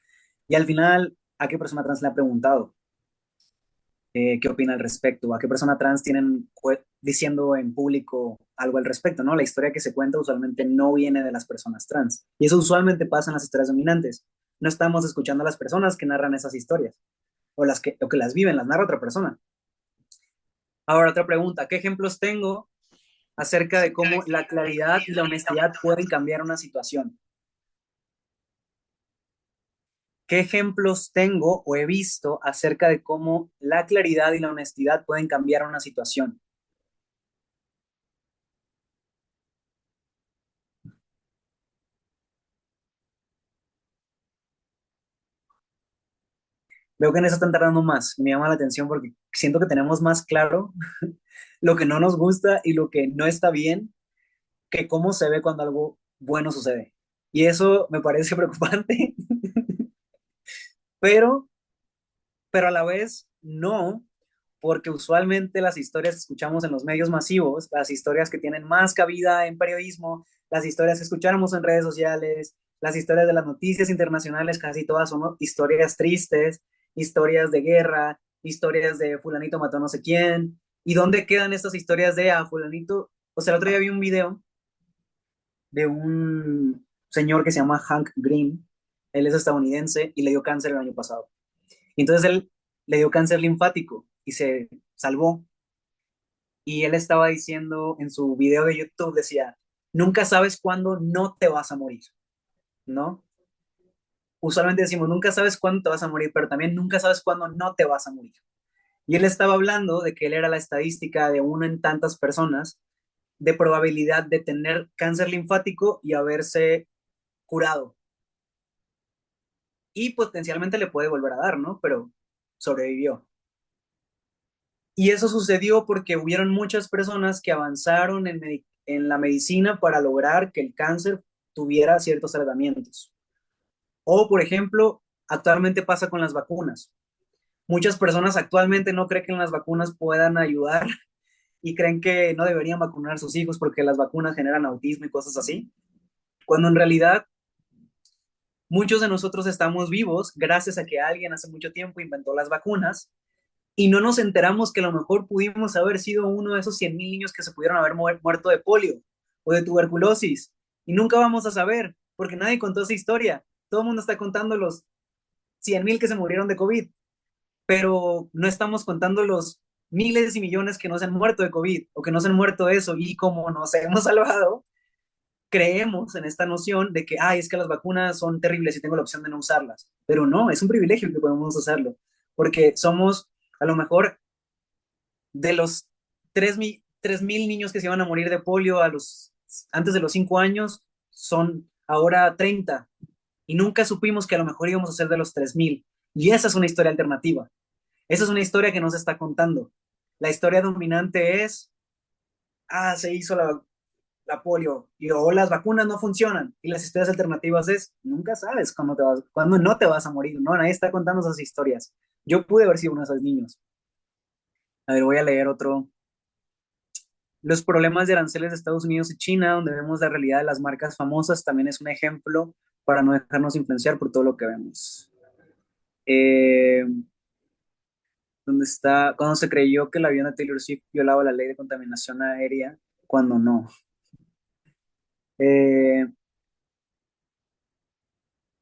Y al final, ¿a qué persona trans le ha preguntado? ¿Qué opina al respecto? ¿A qué persona trans tienen diciendo en público algo al respecto? ¿No? La historia que se cuenta usualmente no viene de las personas trans. Y eso usualmente pasa en las historias dominantes. No estamos escuchando a las personas que narran esas historias o que las viven, las narra otra persona. Ahora otra pregunta, ¿qué ejemplos tengo acerca de cómo la claridad y la honestidad pueden cambiar una situación? ¿Qué ejemplos tengo o he visto acerca de cómo la claridad y la honestidad pueden cambiar una situación? Veo que en eso están tardando más. Me llama la atención porque siento que tenemos más claro lo que no nos gusta y lo que no está bien que cómo se ve cuando algo bueno sucede. Y eso me parece preocupante, pero, pero a la vez no, porque usualmente las historias que escuchamos en los medios masivos, las historias que tienen más cabida en periodismo, las historias que escuchamos en redes sociales, las historias de las noticias internacionales, casi todas son historias tristes, historias de guerra, historias de fulanito mató a no sé quién. ¿Y dónde quedan estas historias de fulanito? O sea, el otro día vi un video de un señor que se llama Hank Green. Él es estadounidense y le dio cáncer el año pasado. Y entonces él le dio cáncer linfático y se salvó. Y él estaba diciendo en su video de YouTube, decía, nunca sabes cuándo no te vas a morir, ¿no? Usualmente decimos, nunca sabes cuándo te vas a morir, pero también nunca sabes cuándo no te vas a morir. Y él estaba hablando de que él era la estadística de uno en tantas personas de probabilidad de tener cáncer linfático y haberse curado. Y potencialmente le puede volver a dar, ¿no? Pero sobrevivió. Y eso sucedió porque hubieron muchas personas que avanzaron en la medicina para lograr que el cáncer tuviera ciertos tratamientos. O, por ejemplo, actualmente pasa con las vacunas. Muchas personas actualmente no creen que las vacunas puedan ayudar y creen que no deberían vacunar a sus hijos porque las vacunas generan autismo y cosas así, cuando en realidad muchos de nosotros estamos vivos gracias a que alguien hace mucho tiempo inventó las vacunas y no nos enteramos que a lo mejor pudimos haber sido uno de esos 100,000 niños que se pudieron haber muerto de polio o de tuberculosis. Y nunca vamos a saber, porque nadie contó esa historia. Todo el mundo está contando los 100,000 que se murieron de COVID, pero no estamos contando los miles y millones que no se han muerto de COVID o que no se han muerto de eso. Y como nos hemos salvado, creemos en esta noción de que, ay, es que las vacunas son terribles y tengo la opción de no usarlas. Pero no, es un privilegio que podemos usarlo, porque somos a lo mejor de los 3,000 niños que se iban a morir de polio antes de los 5 años, son ahora 30. Y nunca supimos que a lo mejor íbamos a ser de los 3,000. Y esa es una historia alternativa. Esa es una historia que no se está contando. La historia dominante es, se hizo la polio o las vacunas no funcionan. Y las historias alternativas es, nunca sabes cuándo no te vas a morir. No, nadie está contando esas historias. Yo pude haber sido uno de esos niños. A ver, voy a leer otro. Los problemas de aranceles de Estados Unidos y China, donde vemos la realidad de las marcas famosas, también es un ejemplo para no dejarnos influenciar por todo lo que vemos. Eh, ¿Dónde está? Cuando se creyó que el avión de Taylor Swift violaba la ley de contaminación aérea, cuando no. Eh,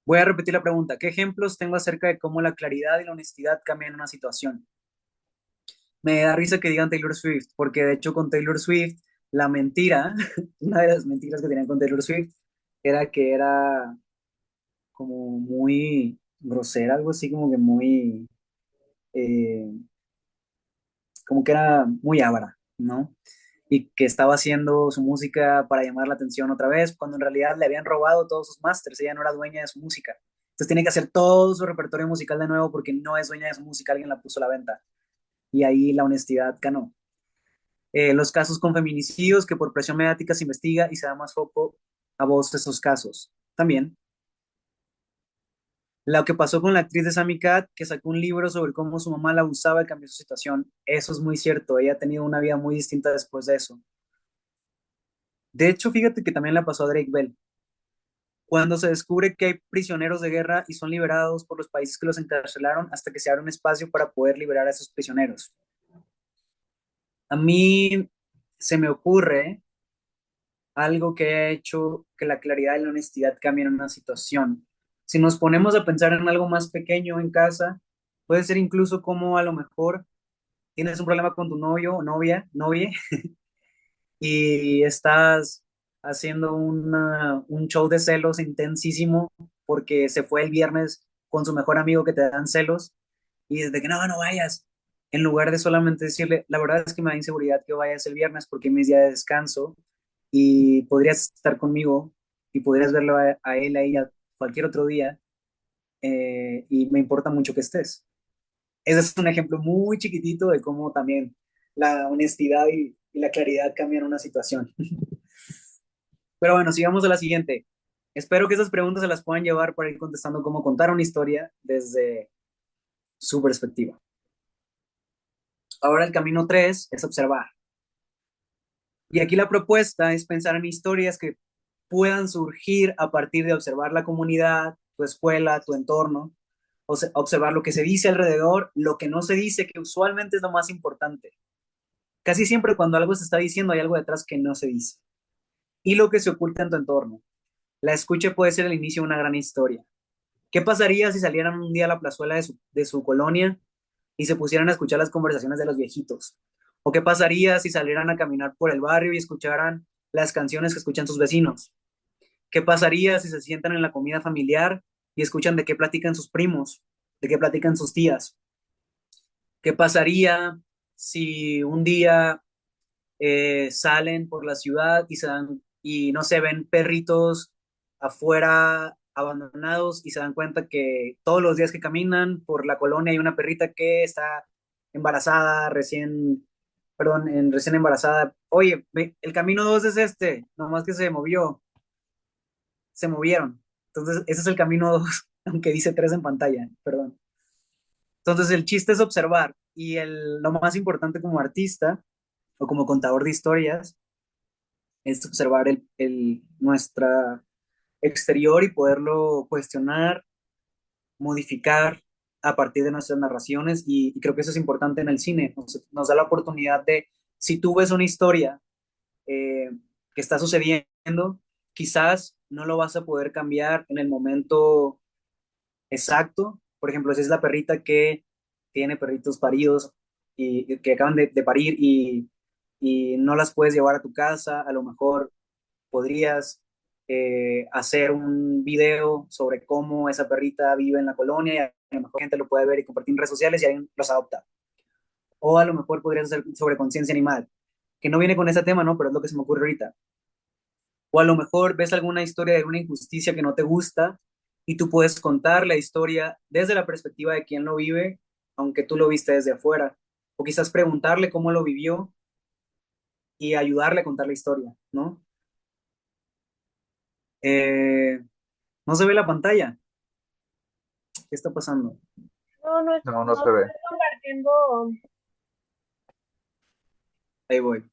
Voy a repetir la pregunta. ¿Qué ejemplos tengo acerca de cómo la claridad y la honestidad cambian una situación? Me da risa que digan Taylor Swift, porque de hecho con Taylor Swift, la mentira, una de las mentiras que tenían con Taylor Swift, era que era como muy grosera, algo así como que muy, eh, como que era muy avara, ¿no? Y que estaba haciendo su música para llamar la atención otra vez, cuando en realidad le habían robado todos sus másters, ella no era dueña de su música. Entonces tiene que hacer todo su repertorio musical de nuevo porque no es dueña de su música, alguien la puso a la venta. Y ahí la honestidad ganó. Los casos con feminicidios, que por presión mediática se investiga y se da más foco a voz de esos casos. También. Lo que pasó con la actriz de Sammy Cat, que sacó un libro sobre cómo su mamá la abusaba y cambió su situación. Eso es muy cierto. Ella ha tenido una vida muy distinta después de eso. De hecho, fíjate que también le pasó a Drake Bell. Cuando se descubre que hay prisioneros de guerra y son liberados por los países que los encarcelaron hasta que se abre un espacio para poder liberar a esos prisioneros. A mí se me ocurre algo que ha hecho que la claridad y la honestidad cambien en una situación. Si nos ponemos a pensar en algo más pequeño en casa, puede ser incluso como a lo mejor tienes un problema con tu novio o novia, y estás haciendo un show de celos intensísimo porque se fue el viernes con su mejor amigo que te dan celos y desde que no, no vayas, en lugar de solamente decirle, la verdad es que me da inseguridad que vayas el viernes porque es mi día de descanso y podrías estar conmigo y podrías verlo a él, a ella, cualquier otro día, y me importa mucho que estés. Ese es un ejemplo muy chiquitito de cómo también la honestidad y la claridad cambian una situación. Pero bueno, sigamos a la siguiente. Espero que esas preguntas se las puedan llevar para ir contestando cómo contar una historia desde su perspectiva. Ahora el camino 3 es observar. Y aquí la propuesta es pensar en historias que puedan surgir a partir de observar la comunidad, tu escuela, tu entorno, observar lo que se dice alrededor, lo que no se dice, que usualmente es lo más importante. Casi siempre cuando algo se está diciendo hay algo detrás que no se dice. Y lo que se oculta en tu entorno. La escucha puede ser el inicio de una gran historia. ¿Qué pasaría si salieran un día a la plazuela de su colonia y se pusieran a escuchar las conversaciones de los viejitos? ¿O qué pasaría si salieran a caminar por el barrio y escucharan las canciones que escuchan sus vecinos? ¿Qué pasaría si se sientan en la comida familiar y escuchan de qué platican sus primos, de qué platican sus tías? ¿Qué pasaría si un día salen por la ciudad y y no se ven perritos afuera abandonados y se dan cuenta que todos los días que caminan por la colonia hay una perrita que está embarazada, recién embarazada? Oye, el camino 2 es este, nomás que se movieron. Entonces, ese es el camino 2 aunque dice 3 en pantalla, perdón. Entonces, el chiste es observar y lo más importante como artista o como contador de historias es observar nuestra exterior y poderlo cuestionar, modificar a partir de nuestras narraciones y creo que eso es importante en el cine. Nos da la oportunidad de, si tú ves una historia eh, que está sucediendo, quizás no lo vas a poder cambiar en el momento exacto. Por ejemplo, si es la perrita que tiene perritos paridos y que acaban de parir y no las puedes llevar a tu casa, a lo mejor podrías hacer un video sobre cómo esa perrita vive en la colonia y a lo mejor gente lo puede ver y compartir en redes sociales y alguien los adopta. O a lo mejor podrías hacer sobre conciencia animal, que no viene con ese tema, ¿no? Pero es lo que se me ocurre ahorita. O a lo mejor ves alguna historia de una injusticia que no te gusta y tú puedes contar la historia desde la perspectiva de quien lo vive, aunque tú lo viste desde afuera. O quizás preguntarle cómo lo vivió y ayudarle a contar la historia, ¿no? Eh, no se ve la pantalla. ¿Qué está pasando? No, no, No, no no se ve. estoy compartiendo. Ahí voy.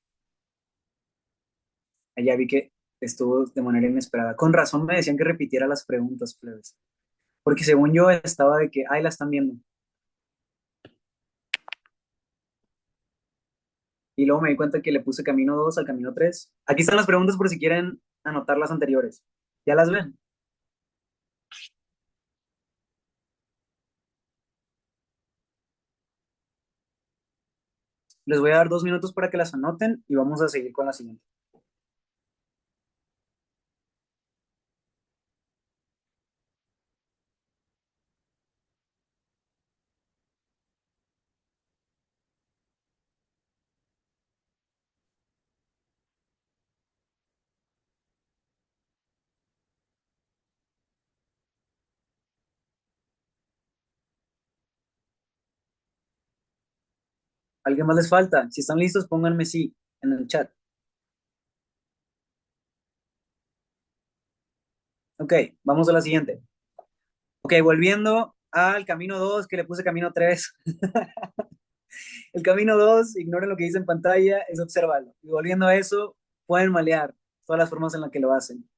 Allá vi que estuvo de manera inesperada. Con razón me decían que repitiera las preguntas, plebes. Porque según yo estaba de que, ahí la están viendo. Y luego me di cuenta que le puse camino 2 al camino 3. Aquí están las preguntas por si quieren anotar las anteriores. ¿Ya las ven? Les voy a dar 2 minutos para que las anoten y vamos a seguir con la siguiente. ¿Alguien más les falta? Si están listos, pónganme sí. en el chat. Ok, vamos a la siguiente. Ok, volviendo al camino 2 que le puse camino 3. El camino 2, ignoren lo que dice en pantalla, es observarlo. Y volviendo a eso, pueden malear todas las formas en las que lo hacen.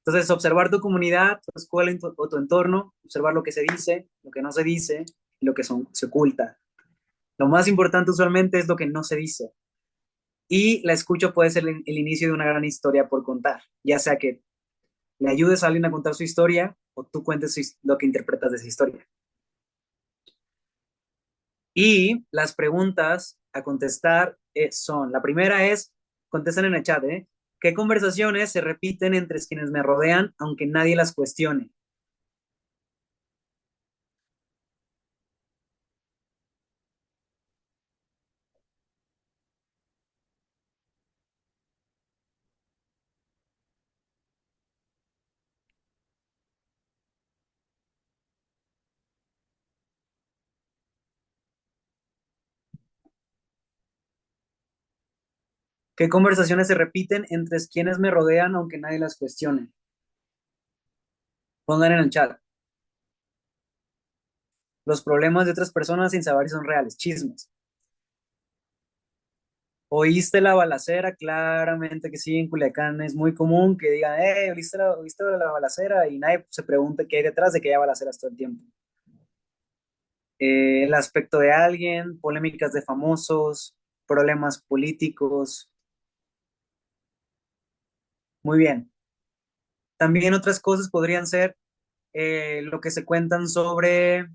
Entonces, observar tu comunidad, tu escuela o tu entorno, observar lo que se dice, lo que no se dice, y lo que se oculta. Lo más importante usualmente es lo que no se dice. Y la escucha puede ser el inicio de una gran historia por contar, ya sea que le ayudes a alguien a contar su historia o tú cuentes lo que interpretas de esa historia. Y las preguntas a contestar son, la primera es, contesten en el chat, ¿eh? ¿Qué conversaciones se repiten entre quienes me rodean aunque nadie las cuestione? ¿Qué conversaciones se repiten entre quienes me rodean aunque nadie las cuestione? Pongan en el chat. Los problemas de otras personas sin saber si son reales, chismes. ¿Oíste la balacera? Claramente que sí, en Culiacán es muy común que digan, ¿oíste la balacera? Y nadie se pregunta qué hay detrás de que haya balaceras todo el tiempo. El aspecto de alguien, polémicas de famosos, problemas políticos. Muy bien. También otras cosas podrían ser lo que se cuentan sobre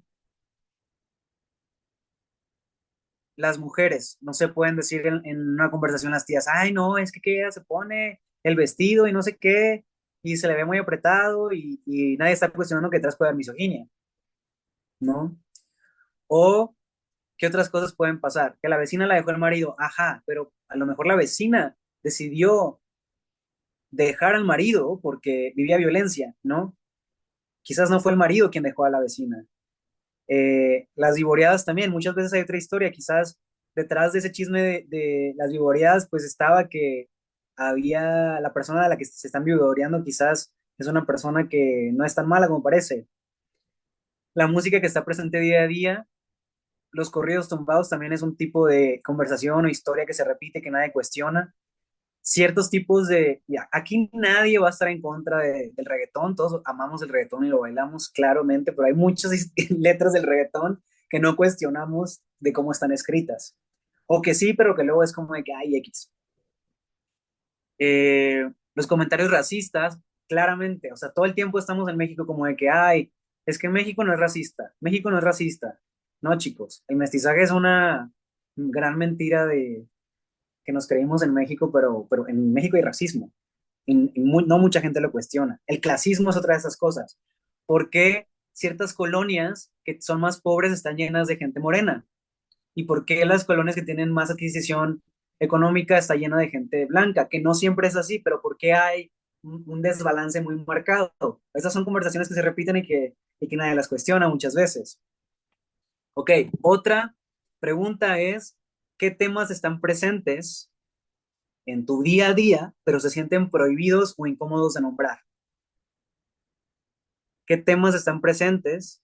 las mujeres. No se pueden decir en una conversación las tías, ay, no, es que ella se pone el vestido y no sé qué, y se le ve muy apretado y nadie está cuestionando que detrás puede haber misoginia, ¿no? O ¿qué otras cosas pueden pasar? Que la vecina la dejó el marido, ajá, pero a lo mejor la vecina decidió dejar al marido porque vivía violencia, ¿no? Quizás no fue el marido quien dejó a la vecina. Las vivoreadas también, muchas veces hay otra historia, quizás detrás de ese chisme de las vivoreadas, pues estaba que había la persona a la que se están vivoreando, quizás es una persona que no es tan mala como parece. La música que está presente día a día, los corridos tumbados también es un tipo de conversación o historia que se repite, que nadie cuestiona. Ciertos tipos ya, aquí nadie va a estar en contra del reggaetón, todos amamos el reggaetón y lo bailamos claramente, pero hay muchas letras del reggaetón que no cuestionamos de cómo están escritas, o que sí, pero que luego es como de que hay X. Los comentarios racistas, claramente, o sea, todo el tiempo estamos en México como de que, ay, es que México no es racista, México no es racista. No, chicos, el mestizaje es una gran mentira que nos creímos en México, pero en México hay racismo. No mucha gente lo cuestiona. El clasismo es otra de esas cosas. ¿Por qué ciertas colonias que son más pobres están llenas de gente morena? ¿Y por qué las colonias que tienen más adquisición económica está llena de gente blanca? Que no siempre es así, pero ¿por qué hay un desbalance muy marcado? Estas son conversaciones que se repiten y que nadie las cuestiona muchas veces. Ok, otra pregunta es, ¿qué temas están presentes en tu día a día, pero se sienten prohibidos o incómodos de nombrar? ¿Qué temas están presentes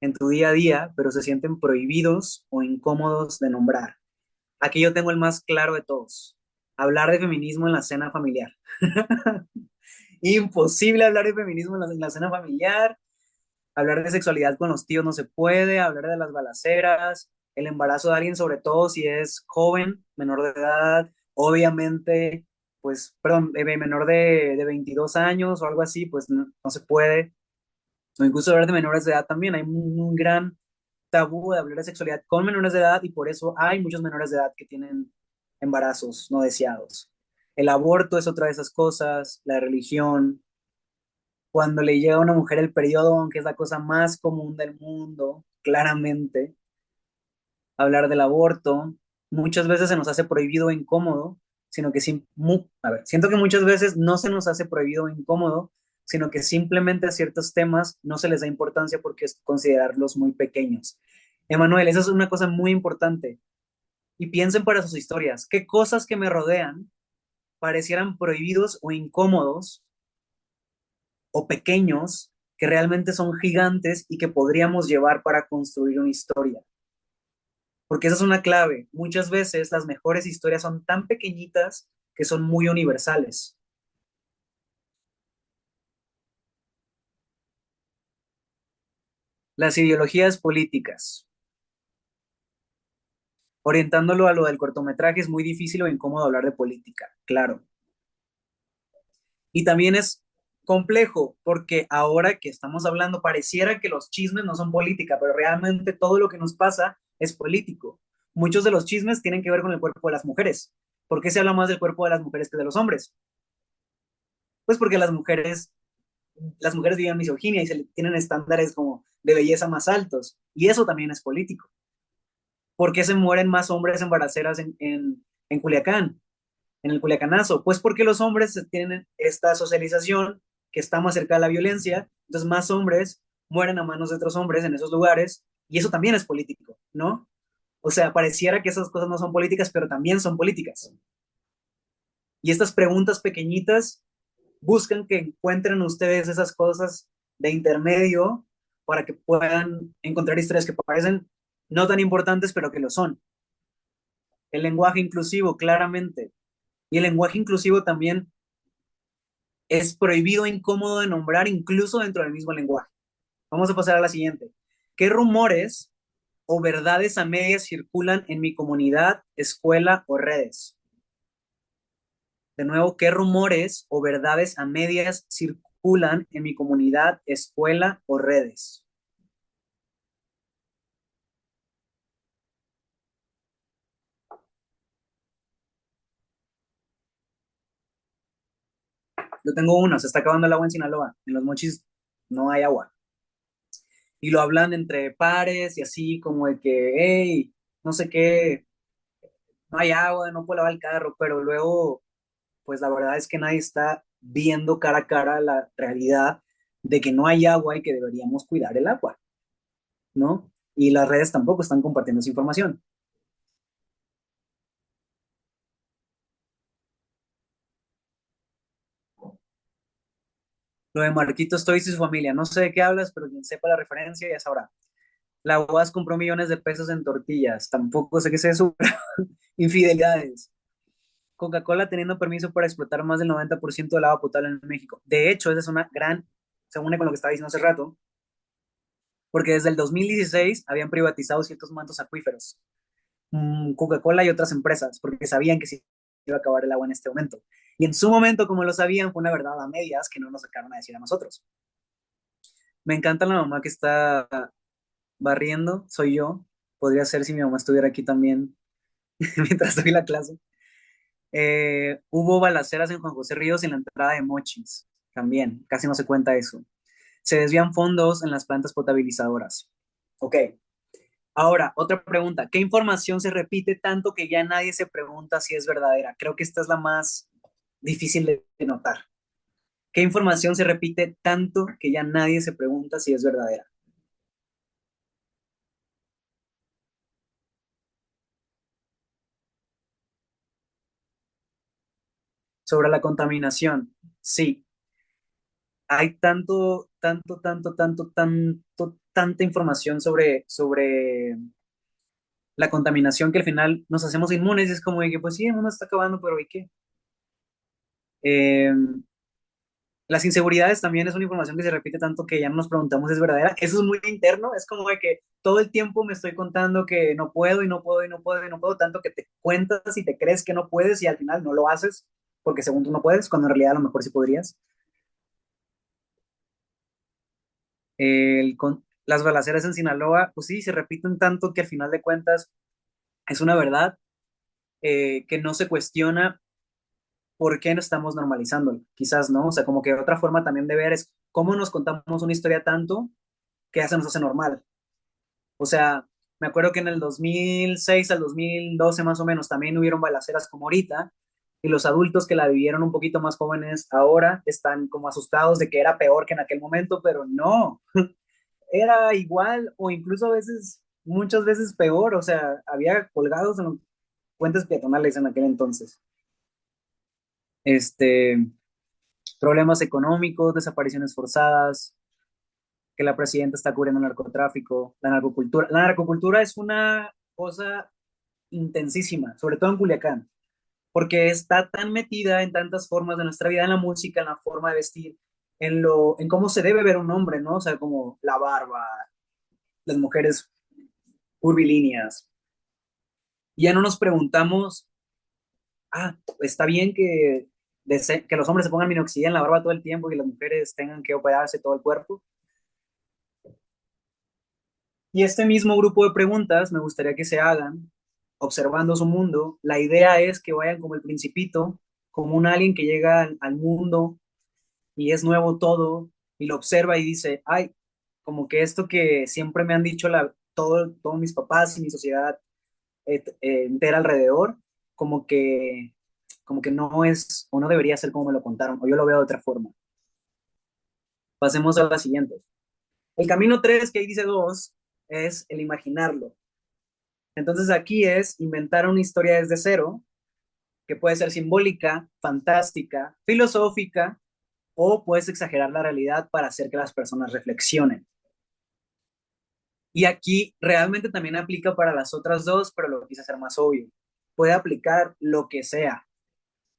en tu día a día, pero se sienten prohibidos o incómodos de nombrar? Aquí yo tengo el más claro de todos. Hablar de feminismo en la cena familiar. Imposible hablar de feminismo en la cena familiar. Hablar de sexualidad con los tíos no se puede. Hablar de las balaceras, el embarazo de alguien, sobre todo si es joven, menor de edad, obviamente, pues, perdón, menor de 22 años o algo así, pues no se puede. O incluso hablar de menores de edad también. Hay un gran tabú de hablar de sexualidad con menores de edad y por eso hay muchos menores de edad que tienen embarazos no deseados. El aborto es otra de esas cosas, la religión, cuando le llega a una mujer el periodo, que es la cosa más común del mundo, claramente, hablar del aborto, muchas veces se nos hace prohibido o incómodo, sino que siento que muchas veces no se nos hace prohibido o incómodo, sino que simplemente a ciertos temas no se les da importancia porque es considerarlos muy pequeños. Emanuel, esa es una cosa muy importante. y piensen para sus historias, ¿qué cosas que me rodean parecieran prohibidos o incómodos o pequeños que realmente son gigantes y que podríamos llevar para construir una historia? Porque esa es una clave. Muchas veces las mejores historias son tan pequeñitas que son muy universales. Las ideologías políticas. Orientándolo a lo del cortometraje, es muy difícil o incómodo hablar de política, claro. Y también es complejo porque ahora que estamos hablando, pareciera que los chismes no son política, pero realmente todo lo que nos pasa es político. Muchos de los chismes tienen que ver con el cuerpo de las mujeres. ¿Por qué se habla más del cuerpo de las mujeres que de los hombres? Pues porque las mujeres viven misoginia y tienen estándares como de belleza más altos. Y eso también es político. ¿Por qué se mueren más hombres embaraceras en Culiacán, en el Culiacanazo? Pues porque los hombres tienen esta socialización que está más cerca de la violencia, entonces más hombres mueren a manos de otros hombres en esos lugares, y eso también es político, ¿no? O sea, pareciera que esas cosas no son políticas, pero también son políticas. Y estas preguntas pequeñitas buscan que encuentren ustedes esas cosas de intermedio para que puedan encontrar historias que parecen no tan importantes, pero que lo son. El lenguaje inclusivo, claramente. Y el lenguaje inclusivo también es prohibido e incómodo de nombrar incluso dentro del mismo lenguaje. Vamos a pasar a la siguiente. ¿Qué rumores o verdades a medias circulan en mi comunidad, escuela o redes? De nuevo, ¿qué rumores o verdades a medias circulan en mi comunidad, escuela o redes? Yo tengo uno, se está acabando el agua en Sinaloa. En los mochis no hay agua. Y lo hablan entre pares y así como de que, hey, no sé qué, no hay agua, no puedo lavar el carro, pero luego, pues la verdad es que nadie está viendo cara a cara la realidad de que no hay agua y que deberíamos cuidar el agua, ¿no? Y las redes tampoco están compartiendo esa información. Lo de Marquito Stoiz y su familia, no sé de qué hablas, pero quien sepa la referencia ya sabrá. La UAS compró millones de pesos en tortillas, tampoco sé qué es eso, infidelidades. Coca-Cola teniendo permiso para explotar más del 90% del agua potable en México. De hecho, esa es una gran, se une con lo que estaba diciendo hace rato, porque desde el 2016 habían privatizado ciertos mantos acuíferos, Coca-Cola y otras empresas, porque sabían que se iba a acabar el agua en este momento. Y en su momento, como lo sabían, fue una verdad a medias que no nos sacaron a decir a nosotros. Me encanta la mamá que está barriendo, soy yo. Podría ser si mi mamá estuviera aquí también mientras doy la clase. Hubo balaceras en Juan José Ríos en la entrada de Mochis, también, casi no se cuenta eso. Se desvían fondos en las plantas potabilizadoras. Ok, ahora, otra pregunta. ¿Qué información se repite tanto que ya nadie se pregunta si es verdadera? Creo que esta es la más difícil de notar. ¿Qué información se repite tanto que ya nadie se pregunta si es verdadera? Sobre la contaminación, sí. Hay tanta información sobre la contaminación que al final nos hacemos inmunes y es como de que, pues sí, el mundo está acabando, pero ¿y qué? Eh, las inseguridades también es una información que se repite tanto que ya no nos preguntamos si es verdadera. Eso es muy interno, es como de que todo el tiempo me estoy contando que no puedo y no puedo y no puedo y no puedo, tanto que te cuentas y te crees que no puedes y al final no lo haces porque según tú no puedes, cuando en realidad a lo mejor sí podrías. Las balaceras en Sinaloa, pues sí, se repiten tanto que al final de cuentas es una verdad que no se cuestiona por qué no estamos normalizándolo, quizás, ¿no? O sea, como que otra forma también de ver es cómo nos contamos una historia tanto que ya se nos hace normal. O sea, me acuerdo que en el 2006 al 2012 más o menos también hubieron balaceras como ahorita, y los adultos que la vivieron un poquito más jóvenes ahora están como asustados de que era peor que en aquel momento, pero no, era igual o incluso a veces, muchas veces peor, o sea, había colgados puentes peatonales en aquel entonces. Este, problemas económicos, desapariciones forzadas, que la presidenta está cubriendo el narcotráfico, la narcocultura. La narcocultura es una cosa intensísima, sobre todo en Culiacán, porque está tan metida en tantas formas de nuestra vida, en la música, en la forma de vestir, en cómo se debe ver un hombre, ¿no? O sea, como la barba, las mujeres curvilíneas. Y ya no nos preguntamos, está bien que los hombres se pongan minoxidil en la barba todo el tiempo y las mujeres tengan que operarse todo el cuerpo. Y este mismo grupo de preguntas me gustaría que se hagan observando su mundo. La idea es que vayan como el Principito, como un alien que llega al mundo y es nuevo todo y lo observa y dice, ay, como que esto que siempre me han dicho todos mis papás y mi sociedad entera alrededor, como que, como que no es o no debería ser como me lo contaron, o yo lo veo de otra forma. Pasemos a la siguiente. El camino 3 que ahí dice 2 es el imaginarlo. Entonces aquí es inventar una historia desde cero, que puede ser simbólica, fantástica, filosófica, o puedes exagerar la realidad para hacer que las personas reflexionen. Y aquí realmente también aplica para las otras dos, pero lo quise hacer más obvio. Puede aplicar lo que sea.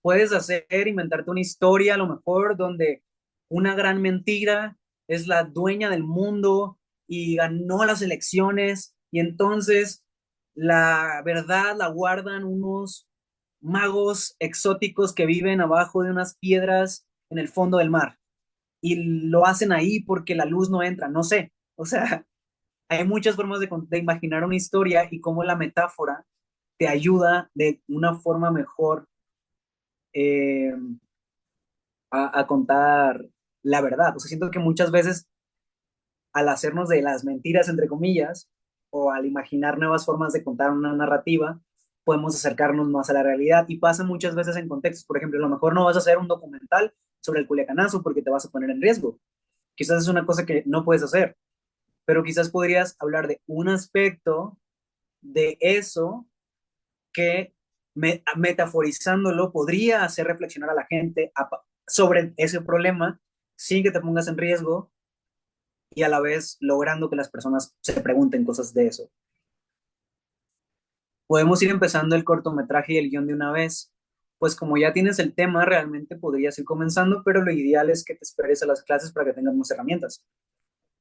Puedes inventarte una historia a lo mejor donde una gran mentira es la dueña del mundo y ganó las elecciones y entonces la verdad la guardan unos magos exóticos que viven abajo de unas piedras en el fondo del mar y lo hacen ahí porque la luz no entra, no sé. O sea, hay muchas formas de imaginar una historia y cómo la metáfora te ayuda de una forma mejor eh, a contar la verdad. O sea, siento que muchas veces al hacernos de las mentiras, entre comillas, o al imaginar nuevas formas de contar una narrativa, podemos acercarnos más a la realidad y pasa muchas veces en contextos. Por ejemplo, a lo mejor no vas a hacer un documental sobre el Culiacanazo porque te vas a poner en riesgo. Quizás es una cosa que no puedes hacer, pero quizás podrías hablar de un aspecto de eso que metaforizándolo podría hacer reflexionar a la gente sobre ese problema sin que te pongas en riesgo y a la vez logrando que las personas se pregunten cosas de eso. Podemos ir empezando el cortometraje y el guión de una vez, pues como ya tienes el tema, realmente podrías ir comenzando, pero lo ideal es que te esperes a las clases para que tengas más herramientas,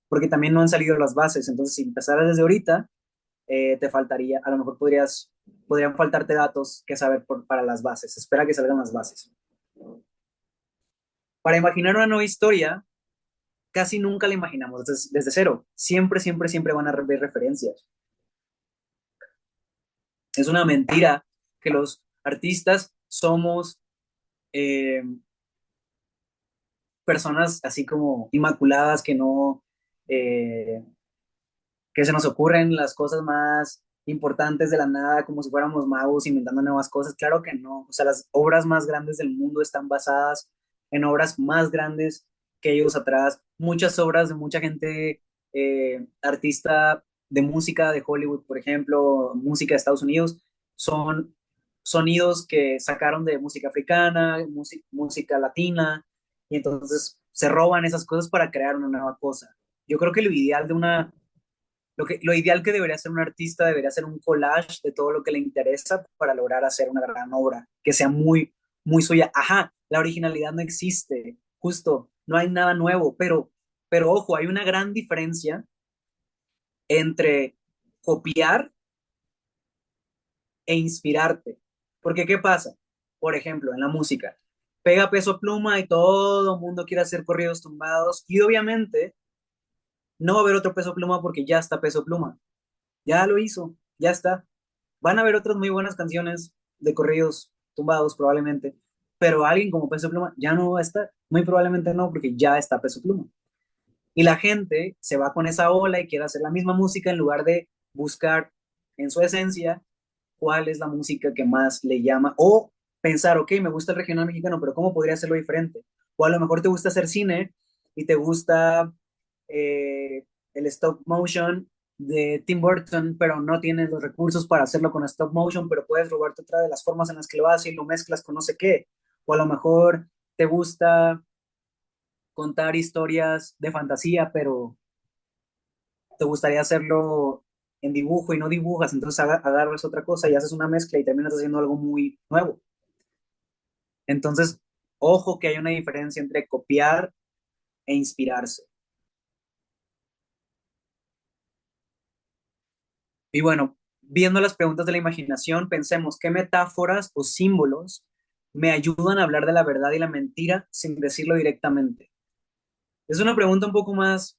porque también no han salido las bases, entonces si empezaras desde ahorita, te faltaría, a lo mejor podrían faltarte datos que saber para las bases. Espera que salgan las bases. Para imaginar una nueva historia, casi nunca la imaginamos desde cero. Siempre, siempre, siempre van a haber referencias. Es una mentira que los artistas somos eh, personas así como inmaculadas que no, eh, que se nos ocurren las cosas más importantes de la nada, como si fuéramos magos inventando nuevas cosas. Claro que no. O sea, las obras más grandes del mundo están basadas en obras más grandes que ellos atrás. Muchas obras de mucha gente, artista de música de Hollywood, por ejemplo, música de Estados Unidos, son sonidos que sacaron de música africana, música latina, y entonces se roban esas cosas para crear una nueva cosa. Yo creo que lo ideal que debería hacer un artista debería ser un collage de todo lo que le interesa para lograr hacer una gran obra, que sea muy, muy suya. Ajá, la originalidad no existe, justo, no hay nada nuevo, pero ojo, hay una gran diferencia entre copiar e inspirarte. Porque, ¿qué pasa? Por ejemplo, en la música, pega Peso Pluma y todo el mundo quiere hacer corridos tumbados y obviamente no va a haber otro Peso Pluma porque ya está Peso Pluma. Ya lo hizo, ya está. Van a haber otras muy buenas canciones de corridos tumbados probablemente, pero alguien como Peso Pluma ya no va a estar. Muy probablemente no, porque ya está Peso Pluma. Y la gente se va con esa ola y quiere hacer la misma música en lugar de buscar en su esencia cuál es la música que más le llama o pensar, ok, me gusta el regional mexicano, pero ¿cómo podría hacerlo diferente? O a lo mejor te gusta hacer cine y te gusta el stop motion de Tim Burton, pero no tienes los recursos para hacerlo con stop motion, pero puedes robarte otra de las formas en las que lo haces y lo mezclas con no sé qué. O a lo mejor te gusta contar historias de fantasía, pero te gustaría hacerlo en dibujo y no dibujas, entonces agarras otra cosa y haces una mezcla y terminas haciendo algo muy nuevo. Entonces, ojo que hay una diferencia entre copiar e inspirarse. Y bueno, viendo las preguntas de la imaginación, pensemos qué metáforas o símbolos me ayudan a hablar de la verdad y la mentira sin decirlo directamente. Es una pregunta un poco más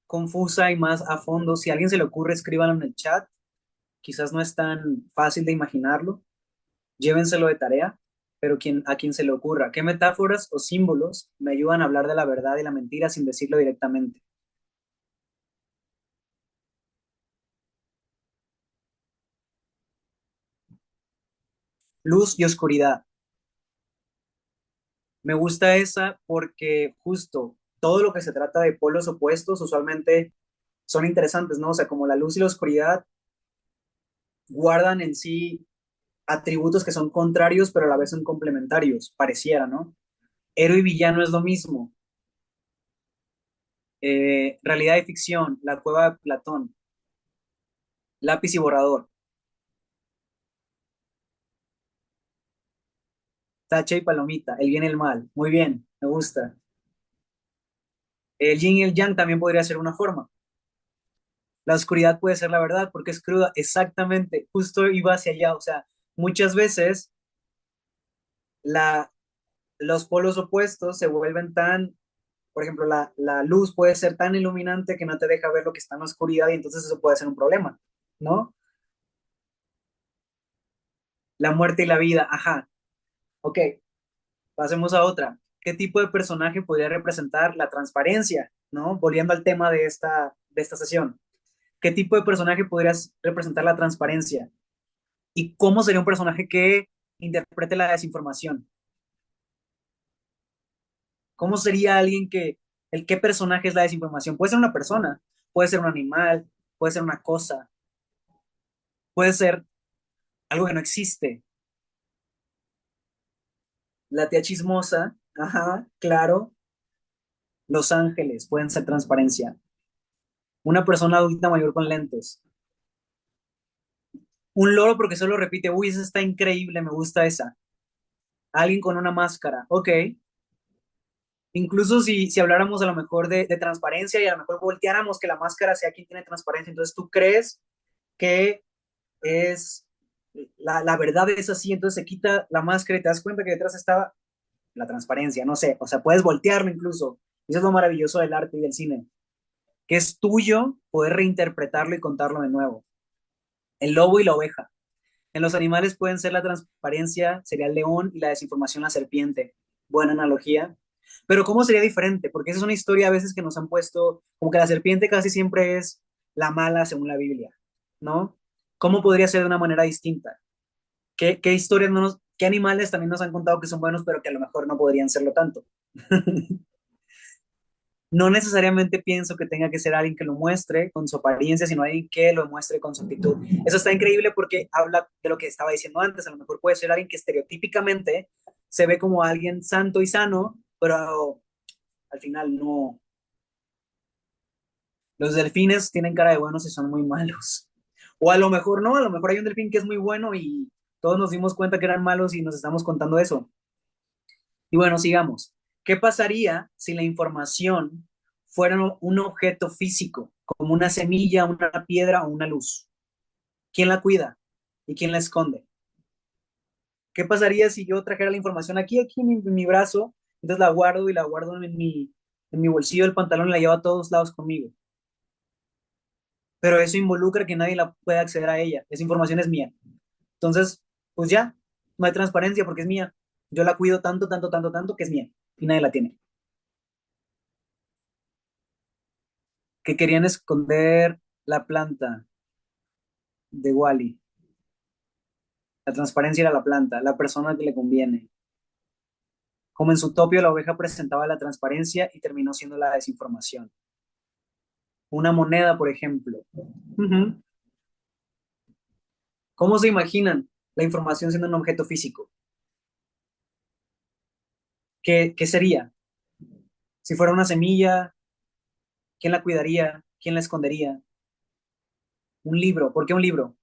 confusa y más a fondo. Si a alguien se le ocurre, escríbanlo en el chat. Quizás no es tan fácil de imaginarlo. Llévenselo de tarea, pero a quien se le ocurra, ¿qué metáforas o símbolos me ayudan a hablar de la verdad y la mentira sin decirlo directamente? Luz y oscuridad. Me gusta esa porque justo todo lo que se trata de polos opuestos usualmente son interesantes, ¿no? O sea, como la luz y la oscuridad guardan en sí atributos que son contrarios, pero a la vez son complementarios, pareciera, ¿no? Héroe y villano es lo mismo. Realidad y ficción, la cueva de Platón, lápiz y borrador, tacha y palomita, el bien y el mal. Muy bien, me gusta. El yin y el yang también podría ser una forma. La oscuridad puede ser la verdad porque es cruda. Exactamente, justo iba hacia allá. O sea, muchas veces la, los polos opuestos se vuelven tan, por ejemplo, la luz puede ser tan iluminante que no te deja ver lo que está en la oscuridad y entonces eso puede ser un problema, ¿no? La muerte y la vida, ajá. Ok, pasemos a otra. ¿Qué tipo de personaje podría representar la transparencia, ¿no? Volviendo al tema de esta sesión. ¿Qué tipo de personaje podrías representar la transparencia? ¿Y cómo sería un personaje que interprete la desinformación? ¿Cómo sería alguien qué personaje es la desinformación? Puede ser una persona, puede ser un animal, puede ser una cosa, puede ser algo que no existe. La tía chismosa, ajá, claro. Los ángeles pueden ser transparencia. Una persona adulta mayor con lentes. Un loro porque solo repite, uy, esa está increíble, me gusta esa. Alguien con una máscara, ok. Incluso si habláramos a lo mejor de transparencia y a lo mejor volteáramos que la máscara sea quien tiene transparencia, entonces tú crees que es la verdad es así, entonces se quita la máscara y te das cuenta que detrás estaba la transparencia, no sé, o sea, puedes voltearlo incluso. Eso es lo maravilloso del arte y del cine, que es tuyo poder reinterpretarlo y contarlo de nuevo. El lobo y la oveja. En los animales pueden ser la transparencia, sería el león, y la desinformación, la serpiente. Buena analogía. Pero ¿cómo sería diferente? Porque esa es una historia a veces que nos han puesto, como que la serpiente casi siempre es la mala según la Biblia, ¿no? ¿Cómo podría ser de una manera distinta? ¿Qué historias no nos, qué animales también nos han contado que son buenos, pero que a lo mejor no podrían serlo tanto? No necesariamente pienso que tenga que ser alguien que lo muestre con su apariencia, sino alguien que lo muestre con su actitud. Eso está increíble porque habla de lo que estaba diciendo antes. A lo mejor puede ser alguien que estereotípicamente se ve como alguien santo y sano, pero al final no. Los delfines tienen cara de buenos y son muy malos. O a lo mejor no, a lo mejor hay un delfín que es muy bueno y todos nos dimos cuenta que eran malos y nos estamos contando eso. Y bueno, sigamos. ¿Qué pasaría si la información fuera un objeto físico, como una semilla, una piedra o una luz? ¿Quién la cuida y quién la esconde? ¿Qué pasaría si yo trajera la información aquí en mi brazo, entonces la guardo y la guardo en mi bolsillo del pantalón y la llevo a todos lados conmigo? Pero eso involucra que nadie la pueda acceder a ella. Esa información es mía. Entonces, pues ya, no hay transparencia porque es mía. Yo la cuido tanto, tanto, tanto, tanto que es mía y nadie la tiene. Que querían esconder la planta de Wally. La transparencia era la planta, la persona que le conviene. Como en su topio, la oveja presentaba la transparencia y terminó siendo la desinformación. Una moneda, por ejemplo. Ujú. ¿Cómo se imaginan la información siendo un objeto físico? ¿Qué sería? Si fuera una semilla, ¿quién la cuidaría? ¿Quién la escondería? Un libro. ¿Por qué un libro?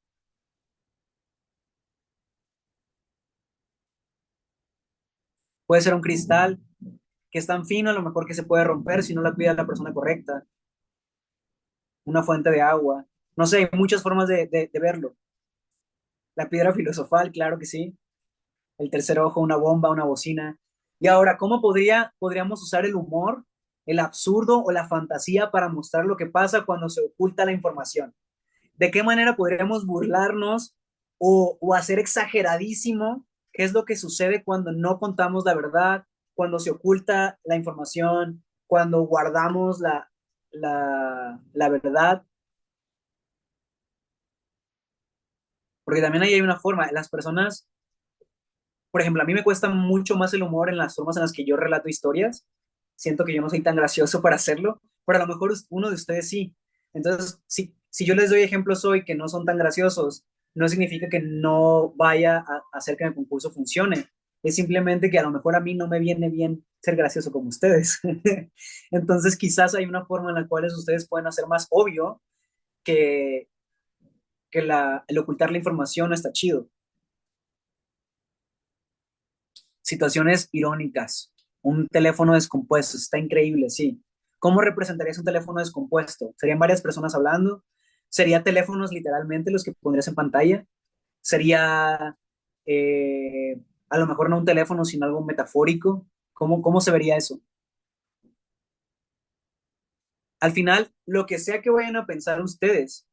Puede ser un cristal que es tan fino, a lo mejor que se puede romper si no la cuida la persona correcta. Una fuente de agua. No sé, hay muchas formas de verlo. La piedra filosofal, claro que sí. El tercer ojo, una bomba, una bocina. Y ahora, ¿cómo podríamos usar el humor, el absurdo o la fantasía para mostrar lo que pasa cuando se oculta la información? ¿De qué manera podríamos burlarnos o hacer exageradísimo qué es lo que sucede cuando no contamos la verdad, cuando se oculta la información, cuando guardamos la verdad? Porque también ahí hay una forma, las personas, por ejemplo, a mí me cuesta mucho más el humor en las formas en las que yo relato historias. Siento que yo no soy tan gracioso para hacerlo, pero a lo mejor uno de ustedes sí. Entonces, si yo les doy ejemplos hoy que no son tan graciosos, no significa que no vaya a hacer que mi concurso funcione. Es simplemente que a lo mejor a mí no me viene bien ser gracioso como ustedes. Entonces, quizás hay una forma en la cual ustedes pueden hacer más obvio que, el ocultar la información no está chido. Situaciones irónicas. Un teléfono descompuesto, está increíble, sí. ¿Cómo representarías un teléfono descompuesto? ¿Serían varias personas hablando? ¿Sería teléfonos literalmente los que pondrías en pantalla? ¿Sería a lo mejor no un teléfono, sino algo metafórico? ¿Cómo se vería eso? Al final, lo que sea que vayan a pensar ustedes,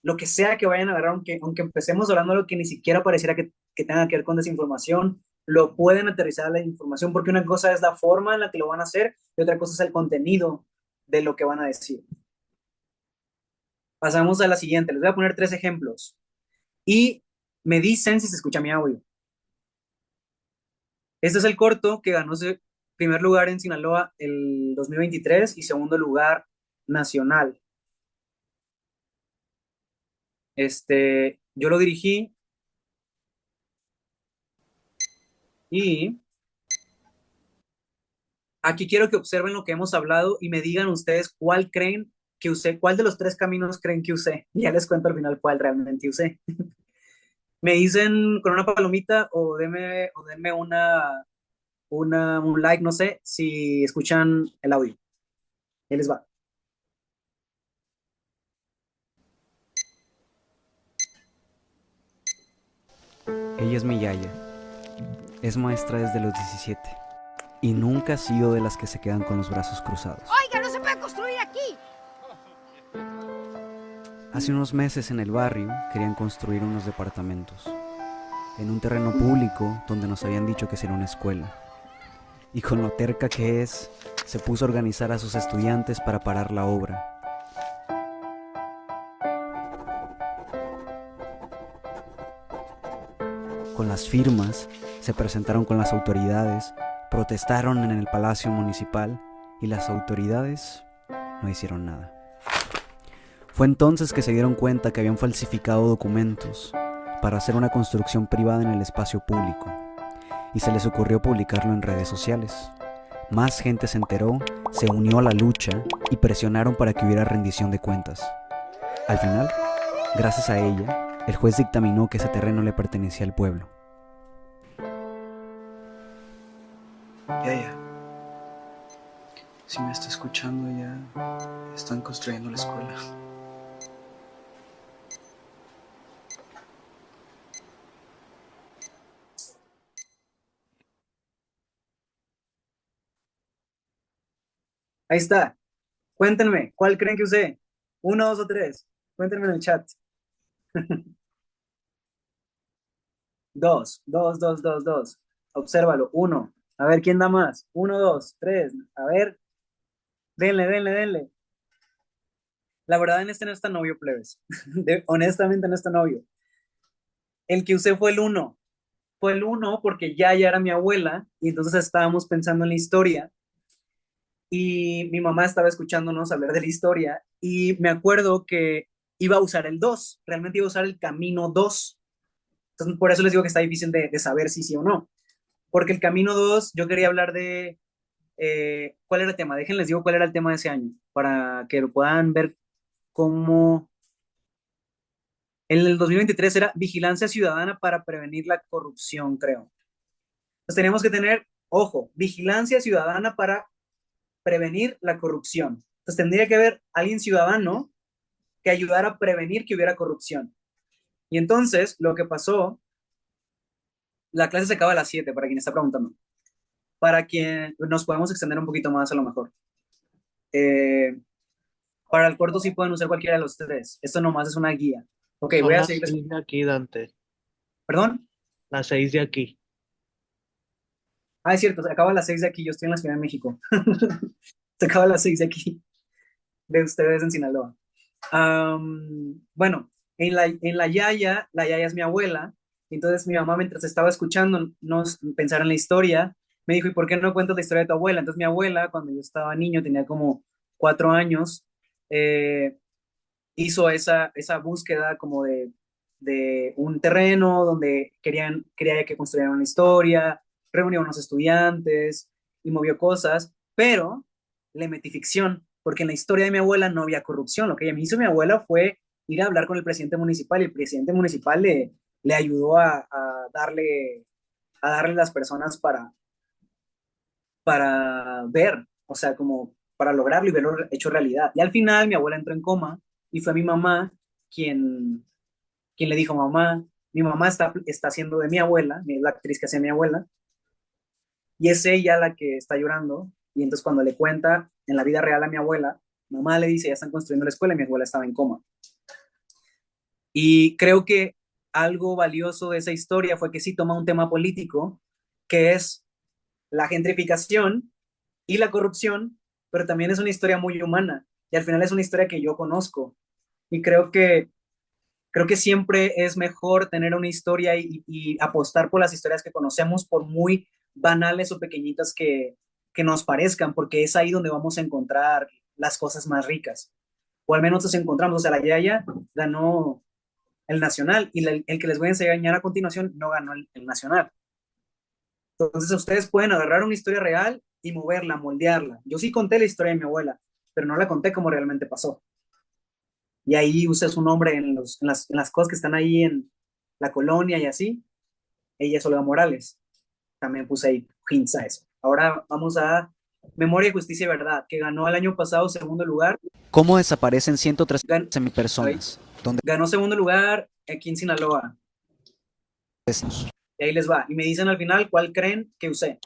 lo que sea que vayan a agarrar, aunque empecemos hablando de lo que ni siquiera pareciera que tenga que ver con desinformación, lo pueden aterrizar a la información, porque una cosa es la forma en la que lo van a hacer y otra cosa es el contenido de lo que van a decir. Pasamos a la siguiente, les voy a poner 3 ejemplos y me dicen si se escucha mi audio. Este es el corto que ganó primer lugar en Sinaloa el 2023 y segundo lugar nacional. Yo lo dirigí y aquí quiero que observen lo que hemos hablado y me digan ustedes cuál creen que usé, cuál de los 3 caminos creen que usé. Ya les cuento al final cuál realmente usé. Me dicen con una palomita o denme un like, no sé, si escuchan el audio. Ahí les va. Ella es mi yaya. Es maestra desde los 17 y nunca ha sido de las que se quedan con los brazos cruzados. ¡Oiga, no se puede construir aquí! Hace unos meses en el barrio querían construir unos departamentos en un terreno público donde nos habían dicho que sería una escuela. Y con lo terca que es, se puso a organizar a sus estudiantes para parar la obra. Con las firmas, se presentaron con las autoridades, protestaron en el Palacio Municipal y las autoridades no hicieron nada. Fue entonces que se dieron cuenta que habían falsificado documentos para hacer una construcción privada en el espacio público y se les ocurrió publicarlo en redes sociales. Más gente se enteró, se unió a la lucha y presionaron para que hubiera rendición de cuentas. Al final, gracias a ella, el juez dictaminó que ese terreno le pertenecía al pueblo. Ya. Si me está escuchando, ya están construyendo la escuela. Ahí está. Cuéntenme, ¿cuál creen que usé? 1, 2 o 3. Cuéntenme en el chat. 2, 2, 2, 2, 2. Obsérvalo. 1. A ver, ¿quién da más? 1, 2, 3. A ver. Denle, denle, denle. La verdad, en este no está novio, plebes. Honestamente, no está novio. El que usé fue el 1. Fue el 1 porque ya era mi abuela y entonces estábamos pensando en la historia y mi mamá estaba escuchándonos hablar de la historia y me acuerdo que iba a usar el 2, realmente iba a usar el camino 2. Entonces, por eso les digo que está difícil de saber si sí o no, porque el camino 2 yo quería hablar de, ¿cuál era el tema? Déjenles digo cuál era el tema de ese año, para que lo puedan ver cómo. En el 2023 era vigilancia ciudadana para prevenir la corrupción, creo. Entonces tenemos que tener, ojo, vigilancia ciudadana para prevenir la corrupción. Entonces tendría que haber alguien ciudadano que ayudara a prevenir que hubiera corrupción. Y entonces lo que pasó, la clase se acaba a las 7, para quien está preguntando. Para quien nos podemos extender un poquito más a lo mejor. Eh, para el corto sí pueden usar cualquiera de los tres. Esto nomás es una guía. Ok, Son voy a las seguir. 6 de aquí, Dante. ¿Perdón? Las 6 de aquí. Ah, es cierto, se acaba a las 6 de aquí. Yo estoy en la Ciudad de México. Se acaba a las 6 de aquí. De ustedes en Sinaloa. Bueno, en la Yaya es mi abuela, entonces mi mamá mientras estaba escuchando nos pensar en la historia, me dijo, ¿y por qué no cuentas la historia de tu abuela? Entonces mi abuela, cuando yo estaba niño, tenía como 4 años, eh, hizo esa búsqueda como de un terreno donde quería que construyeran una historia, reunió a unos estudiantes y movió cosas, pero le metí ficción, porque en la historia de mi abuela no había corrupción. Lo que ella me hizo mi abuela fue ir a hablar con el presidente municipal y el presidente municipal le ayudó a darle las personas para ver, o sea, como para lograrlo y verlo hecho realidad. Y al final mi abuela entró en coma y fue mi mamá quien le dijo, mamá, mi mamá está haciendo de mi abuela, la actriz que hacía mi abuela, y es ella la que está llorando. Y entonces cuando le cuenta en la vida real a mi abuela, mamá le dice, ya están construyendo la escuela y mi abuela estaba en coma. Y creo que algo valioso de esa historia fue que sí toma un tema político, que es la gentrificación y la corrupción, pero también es una historia muy humana y al final es una historia que yo conozco. Y creo que siempre es mejor tener una historia y apostar por las historias que conocemos, por muy banales o pequeñitas que nos parezcan, porque es ahí donde vamos a encontrar las cosas más ricas. O al menos nos encontramos. O sea, la Yaya ganó el Nacional y el que les voy a enseñar a continuación no ganó el Nacional. Entonces ustedes pueden agarrar una historia real y moverla, moldearla. Yo sí conté la historia de mi abuela, pero no la conté como realmente pasó. Y ahí usé su nombre en las cosas que están ahí en la colonia y así. Ella es Olga Morales. También puse ahí hints a eso. Ahora vamos a Memoria, Justicia y Verdad, que ganó el año pasado segundo lugar. ¿Cómo desaparecen 113 Gan- mil personas? ¿Dónde Ganó segundo lugar aquí en Sinaloa. estamos? Y ahí les va. Y me dicen al final cuál creen que usé.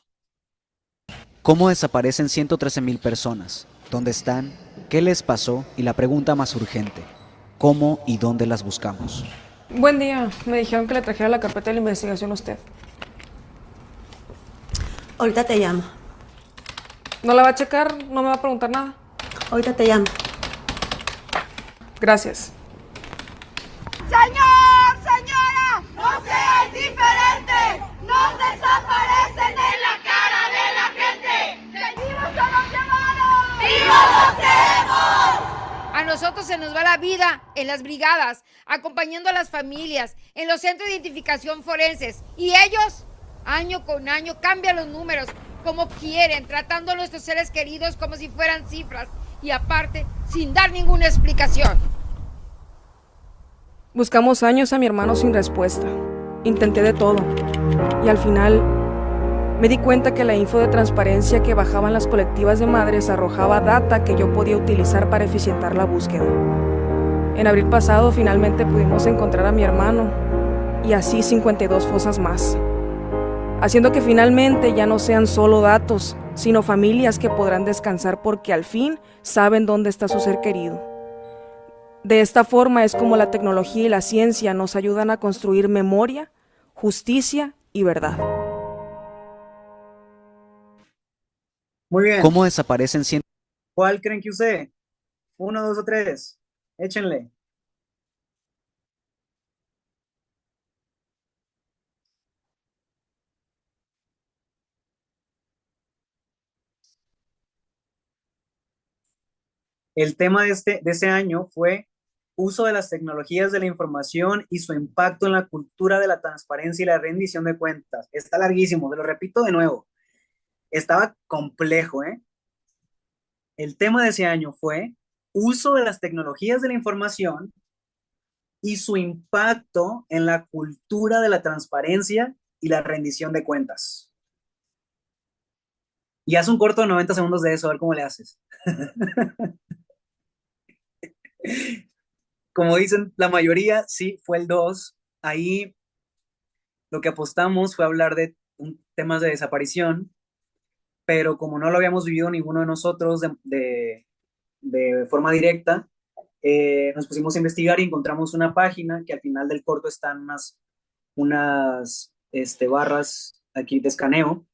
¿Cómo desaparecen 113,000 personas? ¿Dónde están? ¿Qué les pasó? Y la pregunta más urgente, ¿cómo y dónde las buscamos? Buen día. Me dijeron que le trajera la carpeta de la investigación a usted. Ahorita te llamo. ¿No la va a checar? ¿No me va a preguntar nada? Ahorita te llamo. Gracias. Señor, señora, no sea indiferente. Nos desaparecen en la cara de la gente. ¡Que vivos son los llamados! ¡Vivos los queremos! A nosotros se nos va la vida en las brigadas, acompañando a las familias, en los centros de identificación forenses. Y ellos, año con año, cambian los números como quieren, tratando a nuestros seres queridos como si fueran cifras. Y aparte, sin dar ninguna explicación. Buscamos años a mi hermano sin respuesta. Intenté de todo. Y al final me di cuenta que la info de transparencia que bajaban las colectivas de madres arrojaba data que yo podía utilizar para eficientar la búsqueda. En abril pasado finalmente pudimos encontrar a mi hermano y así 52 fosas más, haciendo que finalmente ya no sean solo datos, sino familias que podrán descansar porque al fin saben dónde está su ser querido. De esta forma es como la tecnología y la ciencia nos ayudan a construir memoria, justicia y verdad. Muy bien. ¿Cómo desaparecen 100? ¿Cuál creen que usé? 1, 2 o 3. Échenle. El tema de ese año fue uso de las tecnologías de la información y su impacto en la cultura de la transparencia y la rendición de cuentas. Está larguísimo, te lo repito de nuevo. Estaba complejo, ¿eh? El tema de ese año fue uso de las tecnologías de la información y su impacto en la cultura de la transparencia y la rendición de cuentas. Y haz un corto de 90 segundos de eso, a ver cómo le haces. Como dicen la mayoría, sí, fue el 2. Ahí lo que apostamos fue hablar de temas de desaparición, pero como no lo habíamos vivido ninguno de nosotros de forma directa, nos pusimos a investigar y encontramos una página que al final del corto están unas barras aquí de escaneo,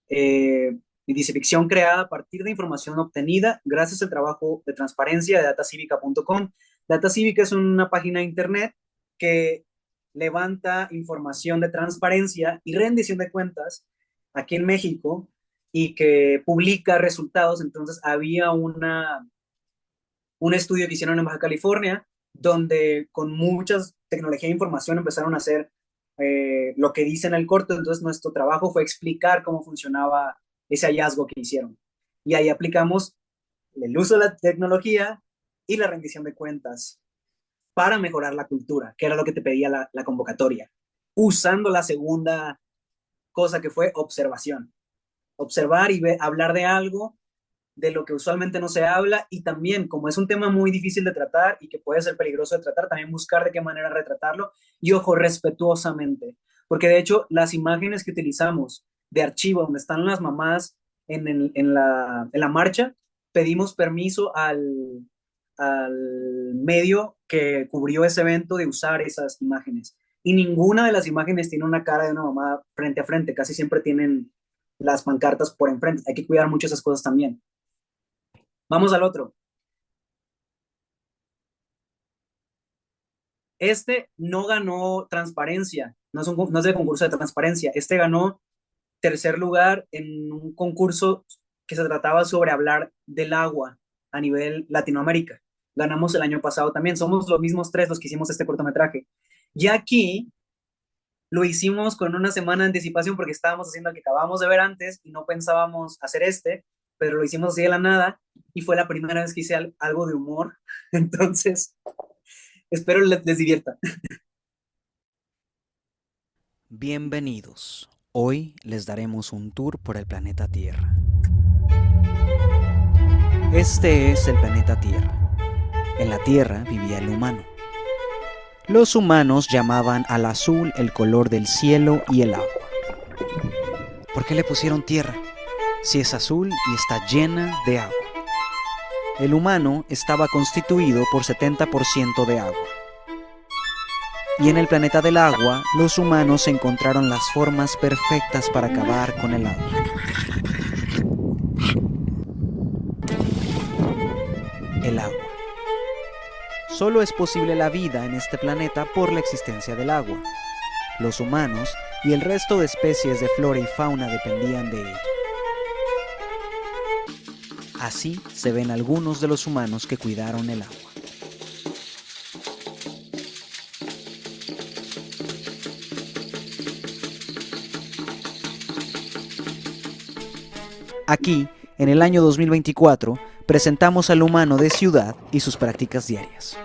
y dice ficción creada a partir de información obtenida gracias al trabajo de transparencia de datacivica.com. Data Cívica es una página de internet que levanta información de transparencia y rendición de cuentas aquí en México y que publica resultados. Entonces había un estudio que hicieron en Baja California donde con muchas tecnología de información empezaron a hacer lo que dice en el corto. Entonces nuestro trabajo fue explicar cómo funcionaba ese hallazgo que hicieron. Y ahí aplicamos el uso de la tecnología y la rendición de cuentas para mejorar la cultura, que era lo que te pedía la convocatoria, usando la segunda cosa que fue observación. Observar y hablar de algo de lo que usualmente no se habla, y también, como es un tema muy difícil de tratar y que puede ser peligroso de tratar, también buscar de qué manera retratarlo, y ojo, respetuosamente, porque de hecho las imágenes que utilizamos de archivo, donde están las mamás en la marcha, pedimos permiso al medio que cubrió ese evento de usar esas imágenes, y ninguna de las imágenes tiene una cara de una mamá frente a frente, casi siempre tienen las pancartas por enfrente. Hay que cuidar mucho esas cosas también. Vamos al otro. Este no ganó transparencia, no es de concurso de transparencia. Este ganó tercer lugar en un concurso que se trataba sobre hablar del agua a nivel Latinoamérica. Ganamos el año pasado también. Somos los mismos 3 los que hicimos este cortometraje. Y aquí lo hicimos con una semana de anticipación porque estábamos haciendo el que acabamos de ver antes y no pensábamos hacer pero lo hicimos así de la nada y fue la primera vez que hice algo de humor. Entonces, espero les divierta. Bienvenidos. Hoy les daremos un tour por el planeta Tierra. Este es el planeta Tierra. En la Tierra vivía el humano. Los humanos llamaban al azul el color del cielo y el agua. ¿Por qué le pusieron tierra? Si es azul y está llena de agua. El humano estaba constituido por 70% de agua. Y en el planeta del agua, los humanos encontraron las formas perfectas para acabar con el agua. El agua. Solo es posible la vida en este planeta por la existencia del agua. Los humanos y el resto de especies de flora y fauna dependían de ella. Así se ven algunos de los humanos que cuidaron el agua. Aquí, en el año 2024, presentamos al humano de ciudad y sus prácticas diarias.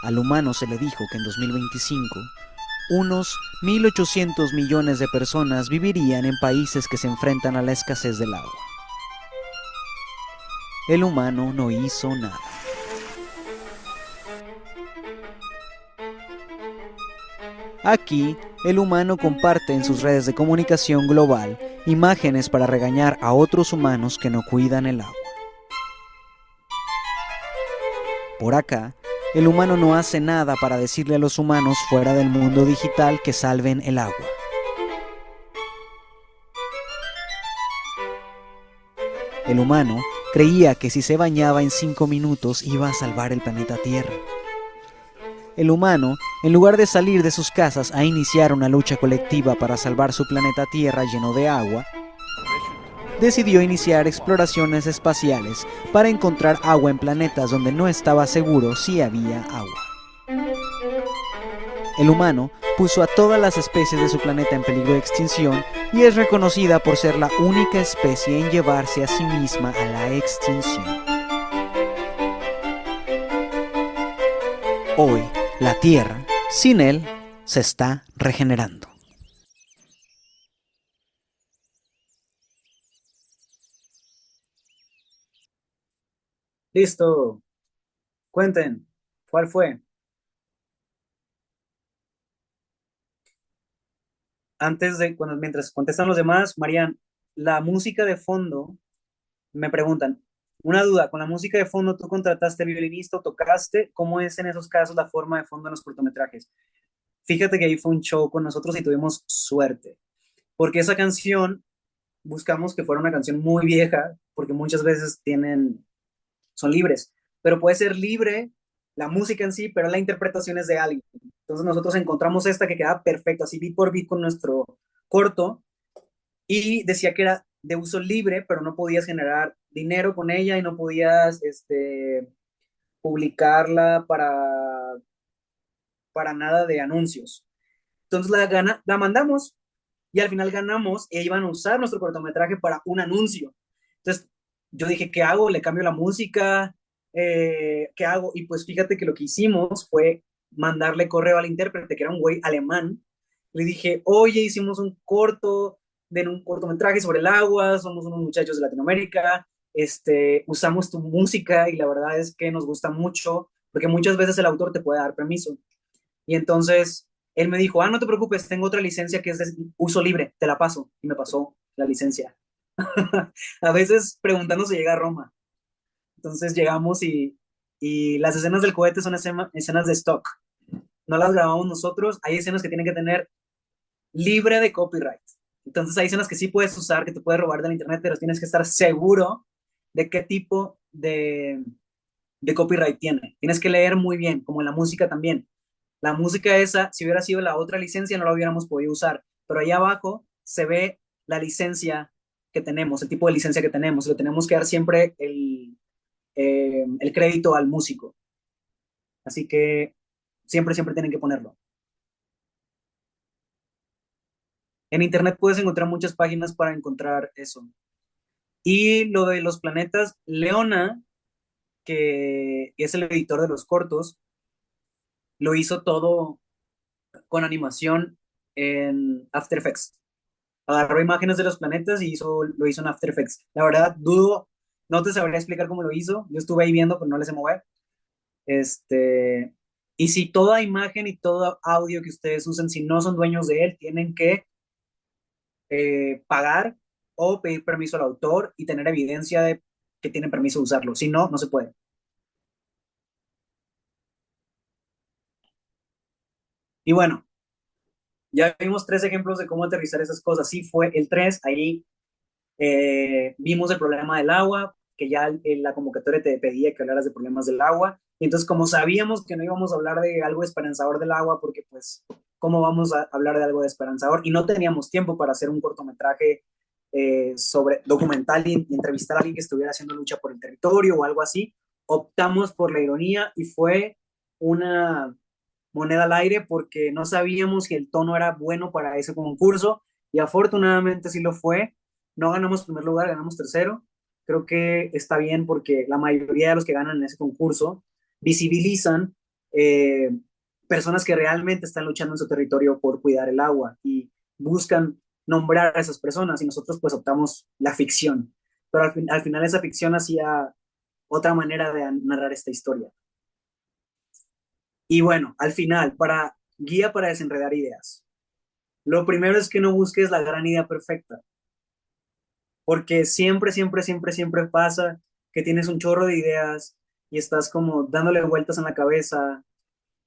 Al humano se le dijo que en 2025, unos 1.800 millones de personas vivirían en países que se enfrentan a la escasez del agua. El humano no hizo nada. Aquí, el humano comparte en sus redes de comunicación global imágenes para regañar a otros humanos que no cuidan el agua. Por acá, el humano no hace nada para decirle a los humanos fuera del mundo digital que salven el agua. El humano creía que si se bañaba en 5 minutos iba a salvar el planeta Tierra. El humano, en lugar de salir de sus casas a iniciar una lucha colectiva para salvar su planeta Tierra lleno de agua, decidió iniciar exploraciones espaciales para encontrar agua en planetas donde no estaba seguro si había agua. El humano puso a todas las especies de su planeta en peligro de extinción y es reconocida por ser la única especie en llevarse a sí misma a la extinción. Hoy, la Tierra, sin él, se está regenerando. Listo. Cuenten, ¿cuál fue? Mientras contestan los demás, Marian, la música de fondo, me preguntan, una duda, con la música de fondo, ¿tú contrataste violinista o tocaste? ¿Cómo es en esos casos la forma de fondo en los cortometrajes? Fíjate que ahí fue un show con nosotros y tuvimos suerte, porque esa canción buscamos que fuera una canción muy vieja, porque muchas veces son libres, pero puede ser libre la música en sí, pero la interpretación es de alguien. Entonces nosotros encontramos esta que queda perfecta, así beat por beat con nuestro corto, y decía que era de uso libre, pero no podías generar dinero con ella y no podías publicarla para nada de anuncios. Entonces la mandamos y al final ganamos e iban a usar nuestro cortometraje para un anuncio. Entonces yo dije, ¿qué hago? ¿Le cambio la música? ¿Qué hago? Y pues fíjate que lo que hicimos fue mandarle correo al intérprete, que era un güey alemán. Le dije, oye, hicimos un cortometraje sobre el agua, somos unos muchachos de Latinoamérica, usamos tu música y la verdad es que nos gusta mucho, porque muchas veces el autor te puede dar permiso. Y entonces él me dijo, no te preocupes, tengo otra licencia que es de uso libre, te la paso. Y me pasó la licencia. A veces preguntando si llega a Roma. Entonces llegamos y las escenas del cohete son escenas de stock. No las grabamos nosotros. Hay escenas que tienen que tener libre de copyright. Entonces hay escenas que sí puedes usar, que te puedes robar del internet, pero tienes que estar seguro de qué tipo de copyright tiene. Tienes que leer muy bien, como en la música también. La música esa, si hubiera sido la otra licencia, no la hubiéramos podido usar. Pero ahí abajo se ve la licencia que tenemos, el tipo de licencia que tenemos. Le tenemos que dar siempre el crédito al músico. Así que siempre tienen que ponerlo. En internet puedes encontrar muchas páginas para encontrar eso. Y lo de los planetas, Leona, que es el editor de los cortos, lo hizo todo con animación en After Effects. Agarró imágenes de los planetas y lo hizo en After Effects. La verdad, no te sabría explicar cómo lo hizo. Yo estuve ahí viendo, pero no le sé mover. Y si toda imagen y todo audio que ustedes usen, si no son dueños de él, tienen que pagar o pedir permiso al autor y tener evidencia de que tienen permiso de usarlo. Si no, no se puede. Y bueno, ya vimos 3 ejemplos de cómo aterrizar esas cosas. Sí fue el 3, ahí vimos el problema del agua, que ya la convocatoria te pedía que hablaras de problemas del agua. Y entonces, como sabíamos que no íbamos a hablar de algo esperanzador del agua, porque pues, ¿cómo vamos a hablar de algo de esperanzador? Y no teníamos tiempo para hacer un cortometraje sobre documental y entrevistar a alguien que estuviera haciendo lucha por el territorio o algo así. Optamos por la ironía y fue una moneda al aire porque no sabíamos si el tono era bueno para ese concurso y afortunadamente sí lo fue. No ganamos primer lugar, ganamos tercero. Creo que está bien porque la mayoría de los que ganan en ese concurso visibilizan personas que realmente están luchando en su territorio por cuidar el agua y buscan nombrar a esas personas y nosotros pues optamos la ficción. Pero al final esa ficción hacía otra manera de narrar esta historia. Y bueno, al final, guía para desenredar ideas. Lo primero es que no busques la gran idea perfecta. Porque siempre pasa que tienes un chorro de ideas y estás como dándole vueltas en la cabeza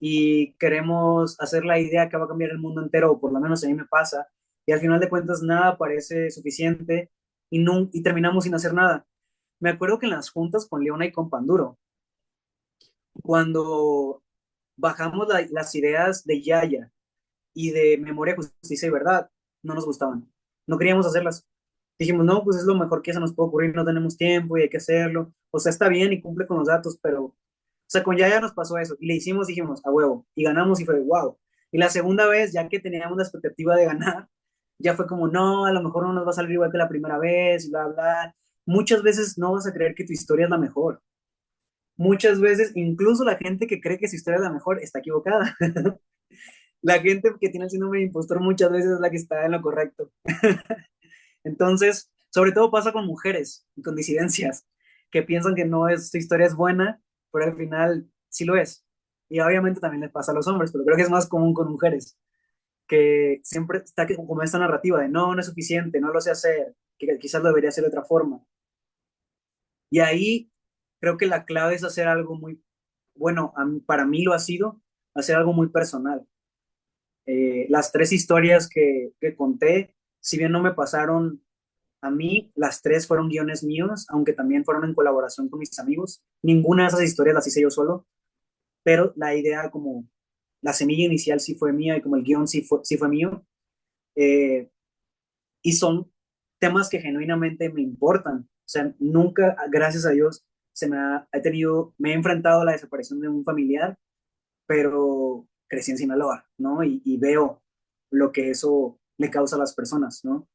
y queremos hacer la idea que va a cambiar el mundo entero, o por lo menos a mí me pasa, y al final de cuentas nada parece suficiente y terminamos sin hacer nada. Me acuerdo que en las juntas con Leona y con Panduro, cuando bajamos las ideas de Yaya y de Memoria, Justicia y Verdad, no nos gustaban. No queríamos hacerlas. Dijimos, no, pues es lo mejor que se nos puede ocurrir, no tenemos tiempo y hay que hacerlo. O sea, está bien y cumple con los datos, pero, o sea, con Yaya nos pasó eso. Y le hicimos, dijimos, a huevo. Y ganamos y fue, wow. Y la segunda vez, ya que teníamos la expectativa de ganar, ya fue como, no, a lo mejor no nos va a salir igual que la primera vez, bla, bla. Muchas veces no vas a creer que tu historia es la mejor. Muchas veces, incluso la gente que cree que su historia es la mejor está equivocada. La gente que tiene el síndrome de impostor muchas veces es la que está en lo correcto. Entonces, sobre todo pasa con mujeres y con disidencias, que piensan que no es, su historia es buena, pero al final sí lo es. Y obviamente también les pasa a los hombres, pero creo que es más común con mujeres, que siempre está como esta narrativa de no, no es suficiente, no lo sé hacer, que quizás lo debería hacer de otra forma. Y ahí creo que la clave es hacer algo muy, bueno, para mí lo ha sido, hacer algo muy personal. Las tres historias que conté, si bien no me pasaron a mí, las tres fueron guiones míos, aunque también fueron en colaboración con mis amigos. Ninguna de esas historias las hice yo solo, pero la idea como la semilla inicial sí fue mía y como el guión sí fue mío. Eh, y son temas que genuinamente me importan. O sea, nunca, gracias a Dios, me he enfrentado a la desaparición de un familiar, pero crecí en Sinaloa, ¿no? Y veo lo que eso le causa a las personas, ¿no?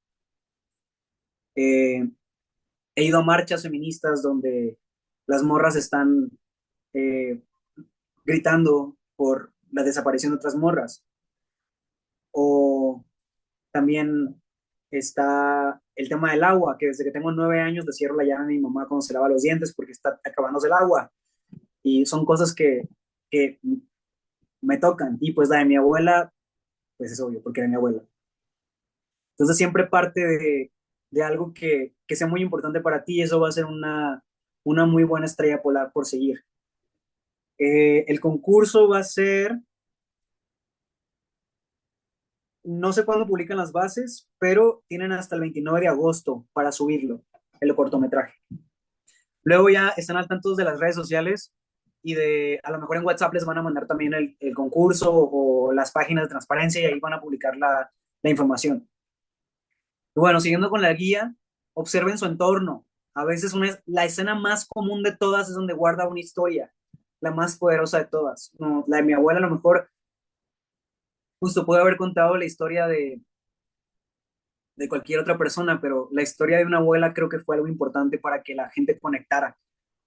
Eh, He ido a marchas feministas donde las morras están eh, gritando por la desaparición de otras morras. O también está el tema del agua, que desde que tengo 9 años le cierro la llave a mi mamá cuando se lava los dientes porque está acabándose el agua. Y son cosas que me tocan. Y pues la de mi abuela, pues es obvio, porque era mi abuela. Entonces siempre parte de algo que sea muy importante para ti y eso va a ser una muy buena estrella polar por seguir. El concurso va a ser, no sé cuándo publican las bases, pero tienen hasta el 29 de agosto para subirlo, el cortometraje. Luego ya están al tanto de las redes sociales y a lo mejor en WhatsApp les van a mandar también el concurso o las páginas de transparencia y ahí van a publicar la información. Y bueno, siguiendo con la guía, observen su entorno. A veces la escena más común de todas es donde guarda una historia, la más poderosa de todas. No, la de mi abuela a lo mejor justo puede haber contado la historia de cualquier otra persona, pero la historia de una abuela creo que fue algo importante para que la gente conectara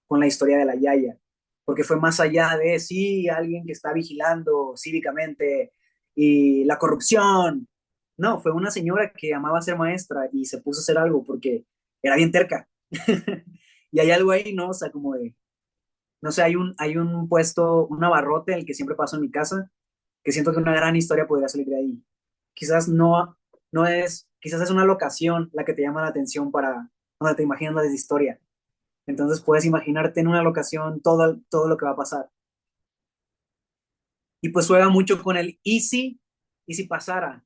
con la historia de la Yaya, porque fue más allá de, sí, alguien que está vigilando cívicamente y la corrupción. No, fue una señora que amaba ser maestra y se puso a hacer algo porque era bien terca. Y hay algo ahí, ¿no? O sea, como de, no sé, hay un puesto, un abarrote, el que siempre paso en mi casa, que siento que una gran historia podría salir de ahí. Quizás quizás es una locación la que te llama la atención para donde te imaginas la historia. Entonces puedes imaginarte en una locación todo lo que va a pasar. Y pues juega mucho con el y si pasara,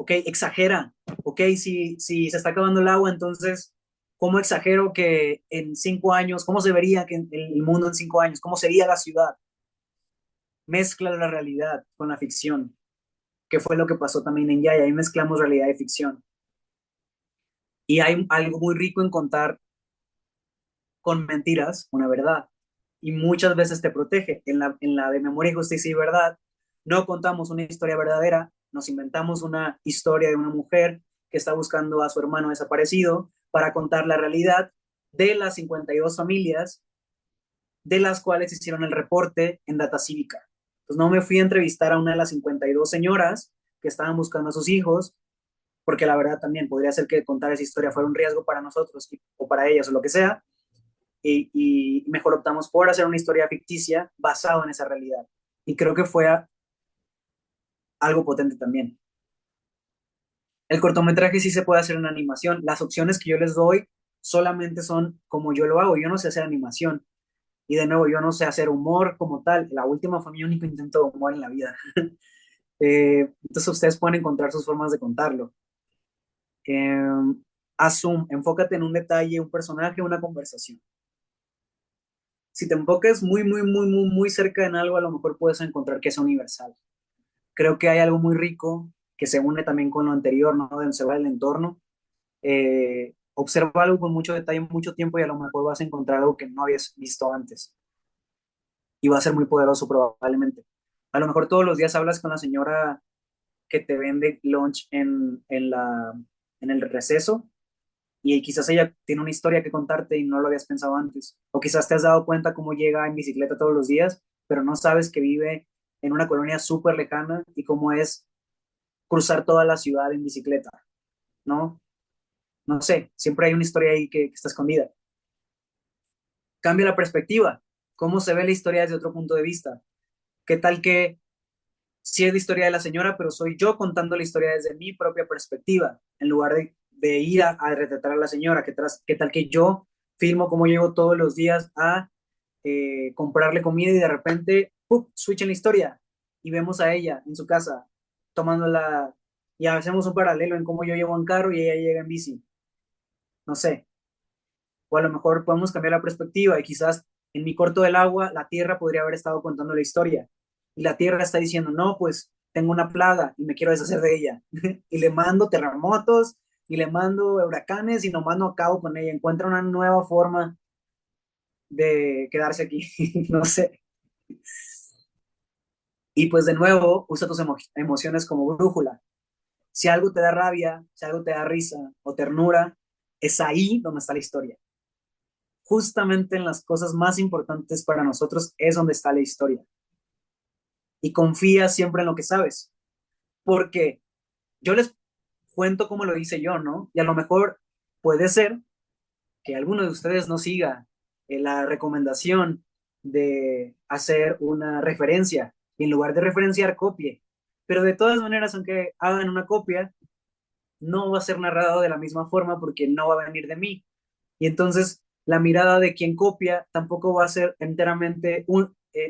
ok, exagera, ok, si se está acabando el agua, entonces, ¿cómo exagero que en 5 años, cómo se vería que el mundo en 5 años, cómo sería la ciudad? Mezcla la realidad con la ficción, que fue lo que pasó también en Yaya, ahí mezclamos realidad y ficción. Y hay algo muy rico en contar con mentiras una verdad. Y muchas veces te protege. En la de Memoria, Justicia y Verdad, no contamos una historia verdadera, nos inventamos una historia de una mujer que está buscando a su hermano desaparecido para contar la realidad de las 52 familias de las cuales hicieron el reporte en Data Cívica. Pues no me fui a entrevistar a una de las 52 señoras que estaban buscando a sus hijos, porque la verdad también podría ser que contar esa historia fuera un riesgo para nosotros o para ellas o lo que sea, y mejor optamos por hacer una historia ficticia basada en esa realidad. Y creo que fue algo potente también. El cortometraje sí se puede hacer en animación. Las opciones que yo les doy solamente son como yo lo hago. Yo no sé hacer animación. Y de nuevo, yo no sé hacer humor como tal. La última fue mi único intento de humor en la vida. Entonces ustedes pueden encontrar sus formas de contarlo. haz zoom, enfócate en un detalle, un personaje, una conversación. Si te enfocas muy, muy, muy, muy, muy cerca en algo, a lo mejor puedes encontrar que es universal. Creo que hay algo muy rico que se une también con lo anterior, ¿no? De observar el entorno. Observa algo con mucho detalle, mucho tiempo y a lo mejor vas a encontrar algo que no habías visto antes. Y va a ser muy poderoso probablemente. A lo mejor todos los días hablas con la señora que te vende lunch en el receso y quizás ella tiene una historia que contarte y no lo habías pensado antes. O quizás te has dado cuenta cómo llega en bicicleta todos los días, pero no sabes que vive en una colonia súper lejana y cómo es cruzar toda la ciudad en bicicleta, ¿no? No sé, siempre hay una historia ahí que está escondida. Cambia la perspectiva, cómo se ve la historia desde otro punto de vista. ¿Qué tal que sí es la historia de la señora, pero soy yo contando la historia desde mi propia perspectiva, en lugar de ir a retratar a la señora? ¿Qué tal que yo filmo cómo llego todos los días a comprarle comida y de repente, ¡pup!, switch en la historia y vemos a ella en su casa tomándola y hacemos un paralelo en cómo yo llevo en carro y ella llega en bici? No sé, o a lo mejor podemos cambiar la perspectiva y quizás en mi corto del agua la Tierra podría haber estado contando la historia y la Tierra está diciendo, no, pues tengo una plaga y me quiero deshacer de ella y le mando terremotos y le mando huracanes y nomás no acabo con ella, encuentra una nueva forma de quedarse aquí, no sé. Y pues de nuevo, usa tus emociones como brújula. Si algo te da rabia, si algo te da risa o ternura, es ahí donde está la historia. Justamente en las cosas más importantes para nosotros es donde está la historia. Y confía siempre en lo que sabes, porque yo les cuento cómo lo hice yo, ¿no? Y a lo mejor puede ser que alguno de ustedes no siga la recomendación de hacer una referencia y en lugar de referenciar, copie. Pero de todas maneras, aunque hagan una copia, no va a ser narrado de la misma forma porque no va a venir de mí. Y entonces la mirada de quien copia tampoco va a ser enteramente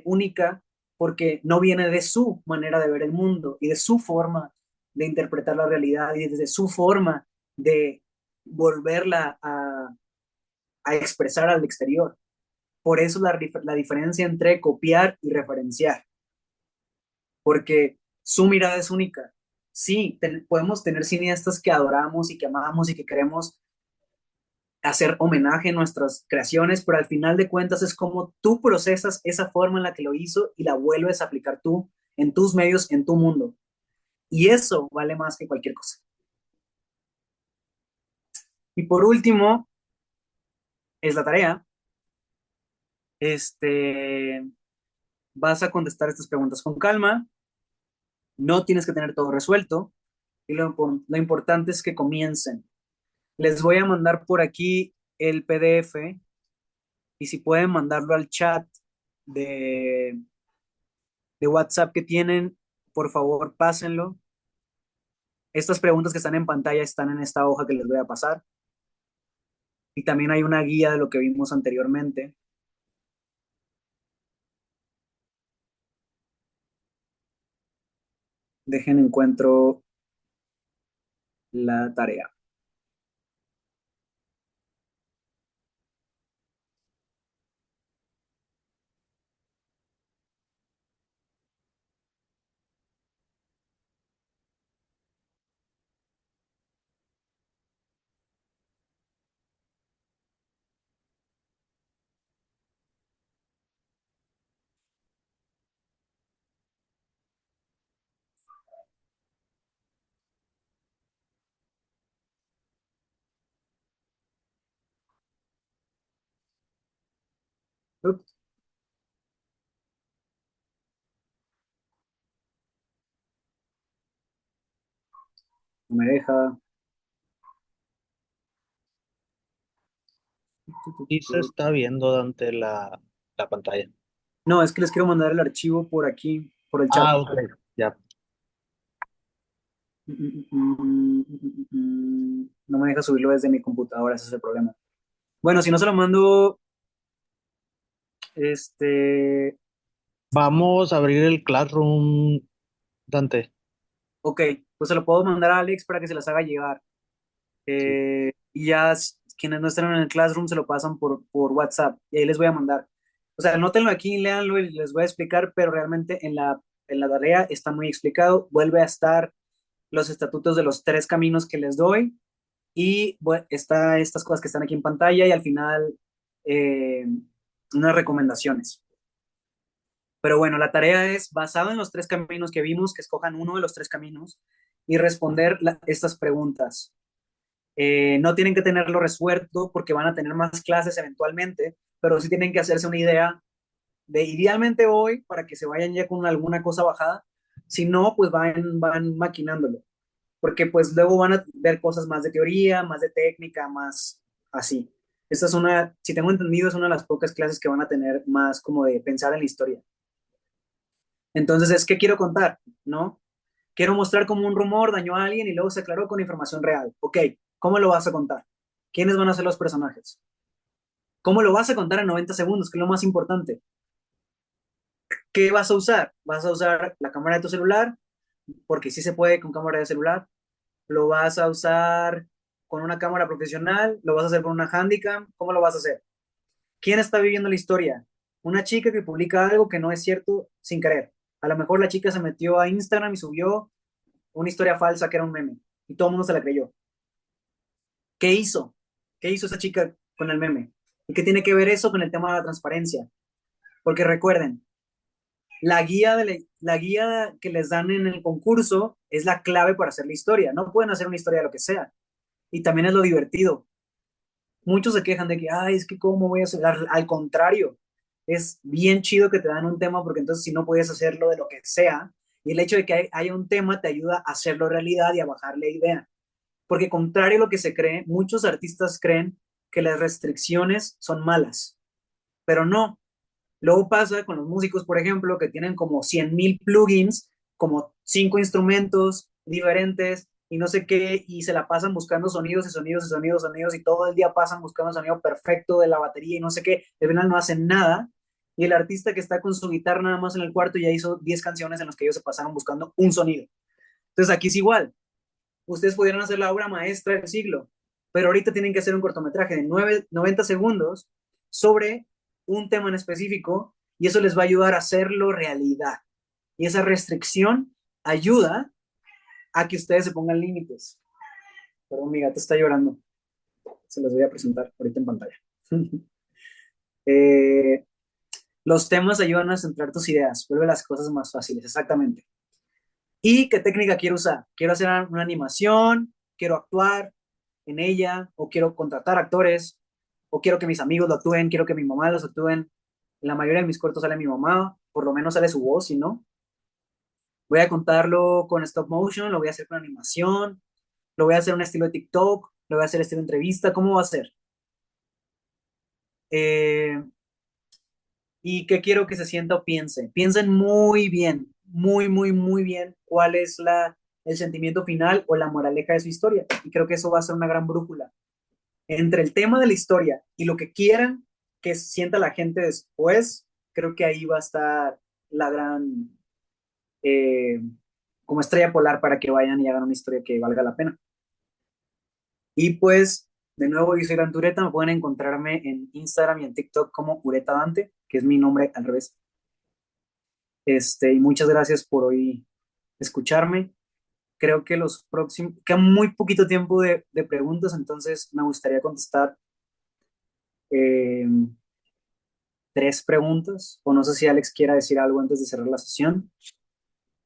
única porque no viene de su manera de ver el mundo y de su forma de interpretar la realidad y desde su forma de volverla a expresar al exterior. Por eso la diferencia entre copiar y referenciar, porque su mirada es única. Sí, podemos tener cineastas que adoramos y que amamos y que queremos hacer homenaje a nuestras creaciones, pero al final de cuentas es como tú procesas esa forma en la que lo hizo y la vuelves a aplicar tú en tus medios, en tu mundo. Y eso vale más que cualquier cosa. Y por último, es la tarea. Vas a contestar estas preguntas con calma. No tienes que tener todo resuelto. Y lo importante es que comiencen. Les voy a mandar por aquí el PDF y si pueden mandarlo al chat de, de WhatsApp que tienen, por favor, pásenlo. Estas preguntas que están en pantalla están en esta hoja que les voy a pasar. Y también hay una guía de lo que vimos anteriormente. Dejen encuentro la tarea. Ups, no me deja. Y se está viendo Dante la pantalla. No, es que les quiero mandar el archivo por aquí, por el chat. Ah, ok, ya. No me deja subirlo desde mi computadora, ese es el problema. Bueno, si no se lo mando, Vamos a abrir el Classroom, Dante. ok, pues se lo puedo mandar a Alex para que se las haga llegar. Y ya quienes no están en el Classroom se lo pasan por WhatsApp y ahí les voy a mandar. O sea, anótenlo aquí, léanlo y les voy a explicar, pero realmente en la tarea está muy explicado. Vuelve a estar los estatutos de los 3 caminos que les doy y está estas cosas que están aquí en pantalla y al final unas recomendaciones. Pero bueno, la tarea es basada en los 3 caminos que vimos, que escojan uno de los 3 caminos y responder estas preguntas. No tienen que tenerlo resuelto porque van a tener más clases eventualmente, pero sí tienen que hacerse una idea de idealmente hoy para que se vayan ya con alguna cosa bajada. Si no, pues van maquinándolo, porque pues luego van a ver cosas más de teoría, más de técnica, más así. Esta es si tengo entendido, es una de las pocas clases que van a tener más como de pensar en la historia. Entonces, ¿qué quiero contar? ¿No? Quiero mostrar cómo un rumor dañó a alguien y luego se aclaró con información real. Ok, ¿cómo lo vas a contar? ¿Quiénes van a ser los personajes? ¿Cómo lo vas a contar en 90 segundos? Que es lo más importante. ¿Qué vas a usar? ¿Vas a usar la cámara de tu celular? Porque sí se puede con cámara de celular. ¿Lo vas a usar con una cámara profesional? ¿Lo vas a hacer con una Handycam? ¿Cómo lo vas a hacer? ¿Quién está viviendo la historia? Una chica que publica algo que no es cierto sin querer. A lo mejor la chica se metió a Instagram y subió una historia falsa que era un meme y todo el mundo se la creyó. ¿Qué hizo? ¿Qué hizo esa chica con el meme? ¿Y qué tiene que ver eso con el tema de la transparencia? Porque recuerden, la guía que les dan en el concurso es la clave para hacer la historia. No pueden hacer una historia de lo que sea. Y también es lo divertido. Muchos se quejan de que, ay, es que cómo voy a hacer. Al contrario, es bien chido que te dan un tema porque entonces si no puedes hacerlo de lo que sea, y el hecho de que haya un tema te ayuda a hacerlo realidad y a bajar la idea. Porque contrario a lo que se cree, muchos artistas creen que las restricciones son malas, pero no. Luego pasa con los músicos, por ejemplo, que tienen como 100,000 plugins, como 5 instrumentos diferentes y no sé qué, y se la pasan buscando sonidos y sonidos y sonidos, sonidos, y todo el día pasan buscando el sonido perfecto de la batería y no sé qué, al final no hacen nada. Y el artista que está con su guitarra nada más en el cuarto ya hizo 10 canciones en las que ellos se pasaron buscando un sonido. Entonces aquí es igual. Ustedes pudieran hacer la obra maestra del siglo, pero ahorita tienen que hacer un cortometraje de 90 segundos sobre un tema en específico y eso les va a ayudar a hacerlo realidad. Y esa restricción ayuda a que ustedes se pongan límites. Perdón, mi gato está llorando. Se los voy a presentar ahorita en pantalla. Los temas ayudan a centrar tus ideas, vuelve las cosas más fáciles, exactamente. ¿Y qué técnica quiero usar? Quiero hacer una animación, quiero actuar en ella, o quiero contratar actores, o quiero que mis amigos lo actúen, quiero que mi mamá los actúen. En la mayoría de mis cortos sale mi mamá, por lo menos sale su voz, si no. Voy a contarlo con stop motion, lo voy a hacer con animación, lo voy a hacer en un estilo de TikTok, lo voy a hacer estilo entrevista, ¿cómo va a ser? ¿Y qué quiero que se sienta o piense? Piensen muy bien, muy, muy, muy bien cuál es el sentimiento final o la moraleja de su historia. Y creo que eso va a ser una gran brújula. Entre el tema de la historia y lo que quieran que sienta la gente después, creo que ahí va a estar la gran como estrella polar para que vayan y hagan una historia que valga la pena. Y pues, de nuevo, yo soy Dan Tureta, me pueden encontrarme en Instagram y en TikTok como Ureta Dante, que es mi nombre al revés. Y muchas gracias por hoy escucharme. Creo que queda muy poquito tiempo de preguntas, entonces me gustaría contestar 3 preguntas, o no sé si Alex quiera decir algo antes de cerrar la sesión.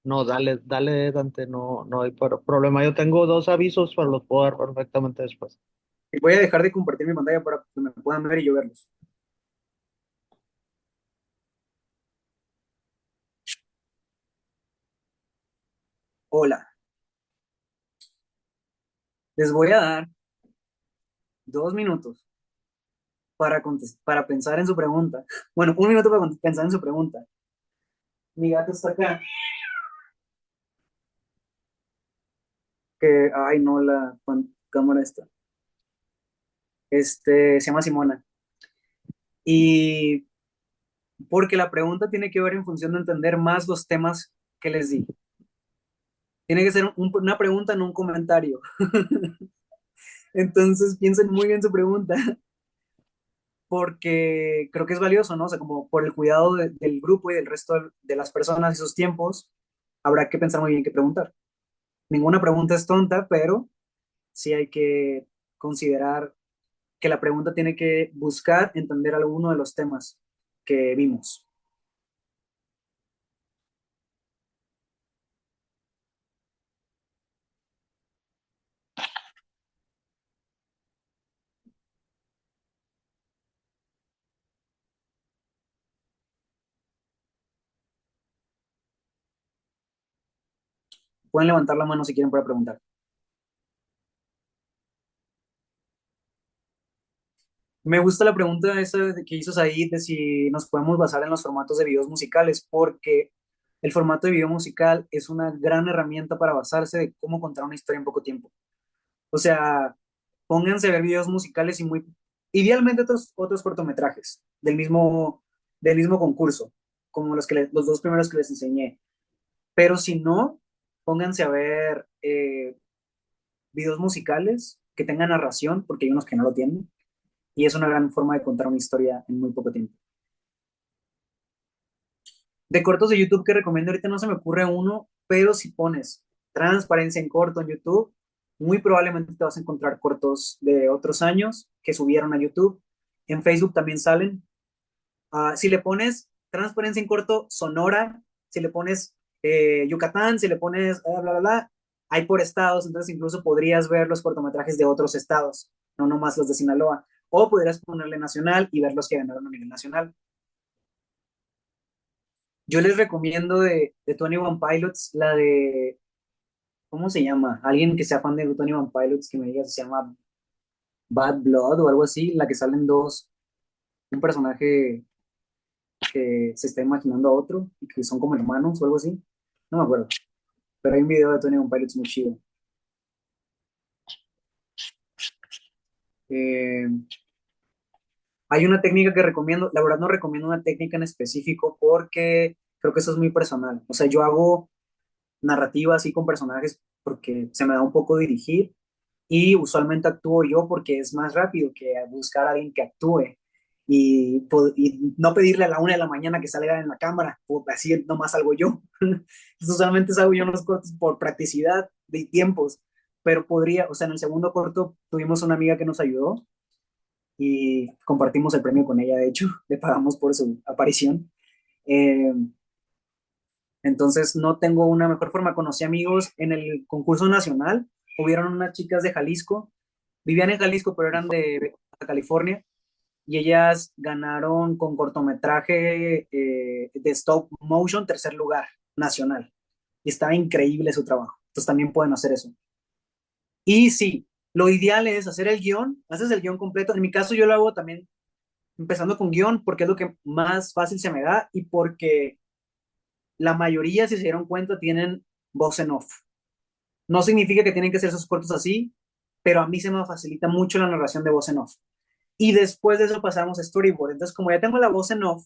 No, dale, dale, Dante, no, no hay problema. Yo tengo 2 avisos, pero los puedo dar perfectamente después. Voy a dejar de compartir mi pantalla para que me puedan ver y yo verlos. Hola. Les voy a dar 2 minutos para pensar en su pregunta. Bueno, 1 minuto para pensar en su pregunta. Mi gato está acá. Ay, no, la cámara está. Se llama Simona. Y porque la pregunta tiene que ver en función de entender más los temas que les di. Tiene que ser una pregunta, no un comentario. Entonces piensen muy bien su pregunta, porque creo que es valioso, ¿no? O sea, como por el cuidado del grupo y del resto de las personas y sus tiempos, habrá que pensar muy bien qué preguntar. Ninguna pregunta es tonta, pero sí hay que considerar que la pregunta tiene que buscar entender alguno de los temas que vimos. Pueden levantar la mano si quieren para preguntar. Me gusta la pregunta esa que hizo Said de si nos podemos basar en los formatos de videos musicales, porque el formato de video musical es una gran herramienta para basarse de cómo contar una historia en poco tiempo. O sea, pónganse a ver videos musicales y idealmente otros cortometrajes del mismo concurso, como los dos primeros que les enseñé. Pero si no, pónganse a ver videos musicales que tengan narración, porque hay unos que no lo tienen, y es una gran forma de contar una historia en muy poco tiempo. De cortos de YouTube que recomiendo ahorita no se me ocurre uno, pero si pones transparencia en corto en YouTube, muy probablemente te vas a encontrar cortos de otros años que subieron a YouTube. En Facebook también salen. Si le pones transparencia en corto Sonora, si le pones Yucatán, si le pones bla, bla, bla, hay por estados, entonces incluso podrías ver los cortometrajes de otros estados, no nomás los de Sinaloa. O podrías ponerle nacional y ver los que ganaron a nivel nacional. Yo les recomiendo de Tony One Pilots la de, ¿cómo se llama? Alguien que sea fan de Tony One Pilots que me diga si se llama Bad Blood o algo así, la que salen un personaje que se está imaginando a otro y que son como hermanos o algo así. No me acuerdo. Pero hay un video de Tony One Pilots muy chido. Eh, Hay una técnica que recomiendo, la verdad no recomiendo una técnica en específico porque creo que eso es muy personal. O sea, yo hago narrativa así con personajes porque se me da un poco dirigir y usualmente actúo yo porque es más rápido que buscar a alguien que actúe y no pedirle a la 1 de la mañana que salga en la cámara, o así nomás salgo yo. Entonces, usualmente salgo yo en los cortos por practicidad de tiempos, pero podría, o sea, en el segundo corto tuvimos una amiga que nos ayudó y compartimos el premio con ella, de hecho, le pagamos por su aparición. Eh, entonces no tengo una mejor forma. Conocí amigos en el concurso nacional, hubieron unas chicas de Jalisco, vivían en Jalisco, pero eran de California, y ellas ganaron con cortometraje de stop motion tercer lugar nacional. Y estaba increíble su trabajo. Entonces también pueden hacer eso. Y sí, lo ideal es hacer el guión, haces el guión completo. En mi caso yo lo hago también empezando con guión porque es lo que más fácil se me da y porque la mayoría, si se dieron cuenta, tienen voz en off. No significa que tienen que ser esos cortos así, pero a mí se me facilita mucho la narración de voz en off. Y después de eso pasamos a storyboard. Entonces, como ya tengo la voz en off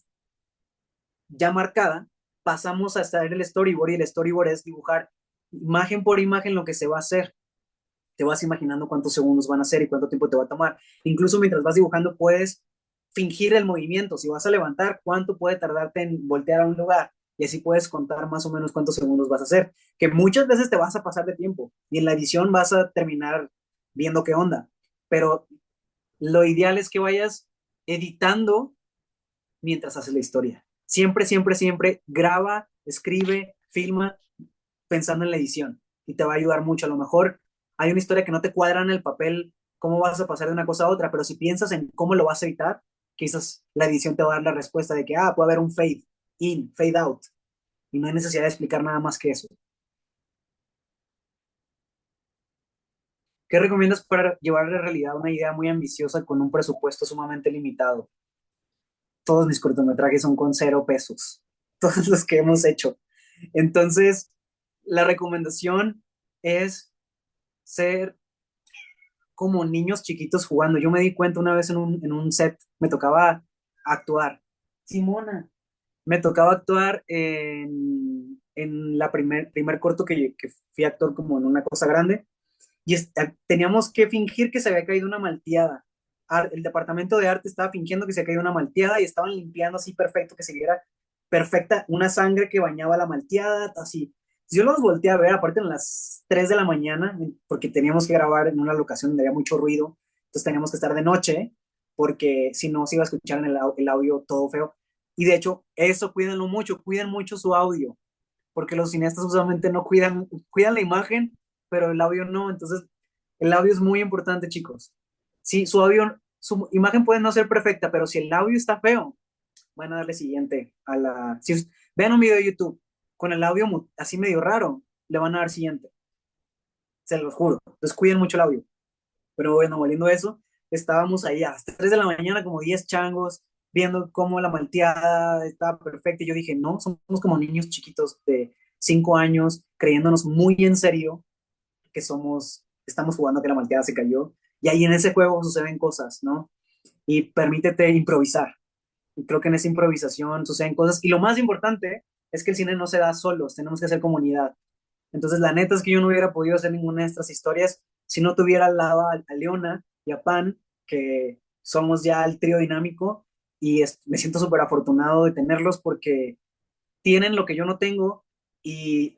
ya marcada, pasamos a hacer el storyboard y el storyboard es dibujar imagen por imagen lo que se va a hacer. Te vas imaginando cuántos segundos van a ser y cuánto tiempo te va a tomar. Incluso mientras vas dibujando puedes fingir el movimiento. Si vas a levantar, cuánto puede tardarte en voltear a un lugar. Y así puedes contar más o menos cuántos segundos vas a hacer. Que muchas veces te vas a pasar de tiempo y en la edición vas a terminar viendo qué onda. Pero lo ideal es que vayas editando mientras haces la historia. Siempre, siempre, siempre graba, escribe, filma pensando en la edición y te va a ayudar mucho. A lo mejor hay una historia que no te cuadra en el papel, cómo vas a pasar de una cosa a otra, pero si piensas en cómo lo vas a editar, quizás la edición te va a dar la respuesta de que, puede haber un fade in, fade out, y no hay necesidad de explicar nada más que eso. ¿Qué recomiendas para llevar a la realidad una idea muy ambiciosa con un presupuesto sumamente limitado? Todos mis cortometrajes son con 0 pesos, todos los que hemos hecho. Entonces, la recomendación es ser como niños chiquitos jugando. Yo me di cuenta una vez en un set, me tocaba actuar. Simona, me tocaba actuar en la primer corto que fui actor como en una cosa grande. y teníamos que fingir que se había caído una malteada. El departamento de arte estaba fingiendo que se había caído una malteada y estaban limpiando así perfecto, que se viera perfecta una sangre que bañaba la malteada, así. Yo los volteé a ver, aparte en las 3 de la mañana, porque teníamos que grabar en una locación donde había mucho ruido, entonces teníamos que estar de noche, porque si no se iba a escuchar en el audio todo feo. Y de hecho, eso cuídenlo mucho, cuiden mucho su audio, porque los cineastas usualmente no cuidan la imagen, pero el audio no. Entonces, el audio es muy importante, chicos. Sí, su imagen puede no ser perfecta, pero si el audio está feo, van a darle siguiente a la. Si vean un video de YouTube con el audio así medio raro, le van a dar siguiente. Se los juro. Entonces, cuiden mucho el audio. Pero bueno, volviendo a eso, estábamos ahí a las 3 de la mañana, como 10 changos, viendo cómo la malteada estaba perfecta. Y yo dije, no, somos como niños chiquitos de 5 años, creyéndonos muy en serio que estamos jugando que la malteada se cayó. Y ahí en ese juego suceden cosas, ¿no? Y permítete improvisar. Y creo que en esa improvisación suceden cosas. Y lo más importante es que el cine no se da solos, tenemos que hacer comunidad. Entonces, la neta es que yo no hubiera podido hacer ninguna de estas historias si no tuviera al lado a Leona y a Pan, que somos ya el trío dinámico, y me siento súper afortunado de tenerlos porque tienen lo que yo no tengo y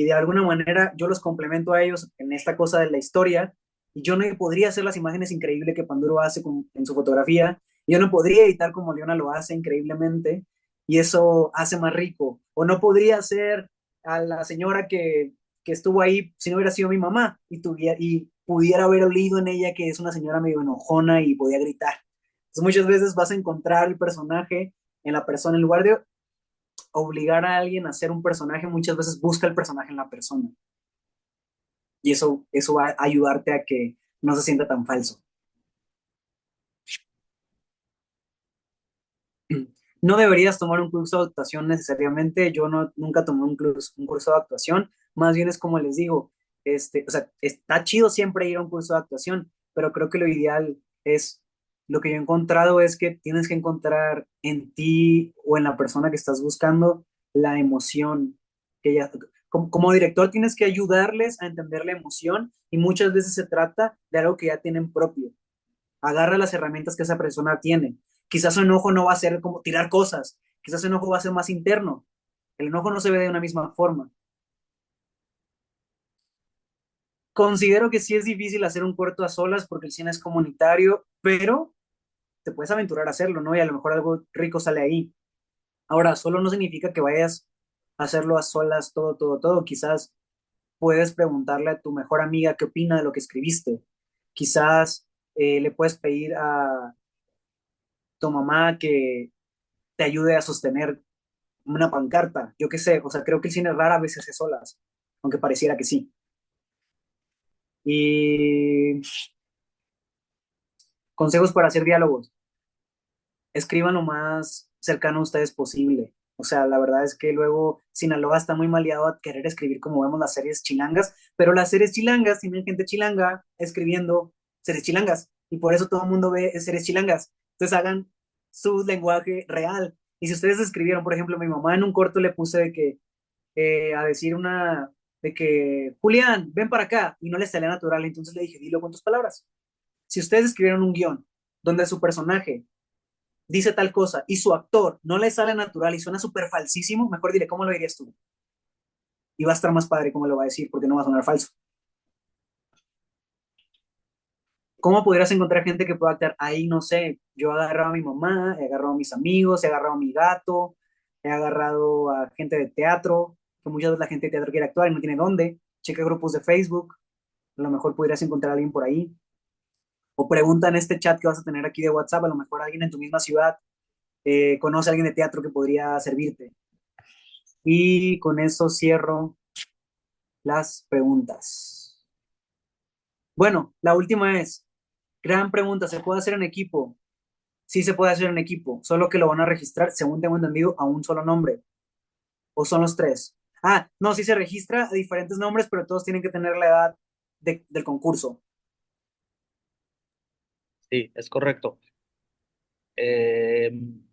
de alguna manera yo los complemento a ellos en esta cosa de la historia. Y yo no podría hacer las imágenes increíbles que Panduro hace en su fotografía, yo no podría editar como Leona lo hace increíblemente, y eso hace más rico. O no podría hacer a la señora que estuvo ahí si no hubiera sido mi mamá y pudiera haber olido en ella que es una señora medio enojona y podía gritar. Entonces muchas veces vas a encontrar el personaje en la persona, en lugar de obligar a alguien a ser un personaje, muchas veces busca el personaje en la persona. Y eso va a ayudarte a que no se sienta tan falso. No deberías tomar un curso de actuación necesariamente. Yo nunca tomé un curso de actuación. Más bien es como les digo, o sea, está chido siempre ir a un curso de actuación, pero creo que lo ideal es, lo que yo he encontrado es que tienes que encontrar en ti o en la persona que estás buscando la emoción. Como director tienes que ayudarles a entender la emoción, y muchas veces se trata de algo que ya tienen propio. Agarra las herramientas que esa persona tiene. Quizás su enojo no va a ser como tirar cosas, quizás su enojo va a ser más interno. El enojo no se ve de una misma forma. Considero que sí es difícil hacer un corto a solas porque el cine es comunitario, pero te puedes aventurar a hacerlo, ¿no? Y a lo mejor algo rico sale ahí. Ahora, solo no significa que vayas a hacerlo a solas todo, todo, todo. Quizás puedes preguntarle a tu mejor amiga qué opina de lo que escribiste. Quizás le puedes pedir a tu mamá que te ayude a sostener una pancarta, yo qué sé, o sea, creo que el cine rara vez se hace solas, aunque pareciera que sí. Y consejos para hacer diálogos: escriban lo más cercano a ustedes posible. O sea, la verdad es que luego Sinaloa está muy maleado a querer escribir como vemos las series chilangas, pero las series chilangas tienen gente chilanga escribiendo series chilangas, y por eso todo el mundo ve series chilangas. Entonces hagan su lenguaje real. Y si ustedes escribieron, por ejemplo, mi mamá en un corto le puse de que a decir de que Julián, ven para acá, y no le salía natural, entonces le dije, dilo con tus palabras. Si ustedes escribieron un guión donde su personaje dice tal cosa y su actor no le sale natural y suena súper falsísimo, mejor dile, ¿cómo lo dirías tú? Y va a estar más padre cómo lo va a decir, porque no va a sonar falso. ¿Cómo podrías encontrar gente que pueda actuar? Ahí no sé, yo he agarrado a mi mamá, he agarrado a mis amigos, he agarrado a mi gato, he agarrado a gente de teatro, que muchas veces la gente de teatro quiere actuar y no tiene dónde. Checa grupos de Facebook, a lo mejor podrías encontrar a alguien por ahí. O pregunta en este chat que vas a tener aquí de WhatsApp, a lo mejor alguien en tu misma ciudad conoce a alguien de teatro que podría servirte. Y con eso cierro las preguntas. Bueno, la última es, gran pregunta, ¿se puede hacer en equipo? Sí se puede hacer en equipo, solo que lo van a registrar, según tengo entendido, a un solo nombre. ¿O son los tres? Ah, no, sí se registra a diferentes nombres, pero todos tienen que tener la edad del concurso. Sí, es correcto. En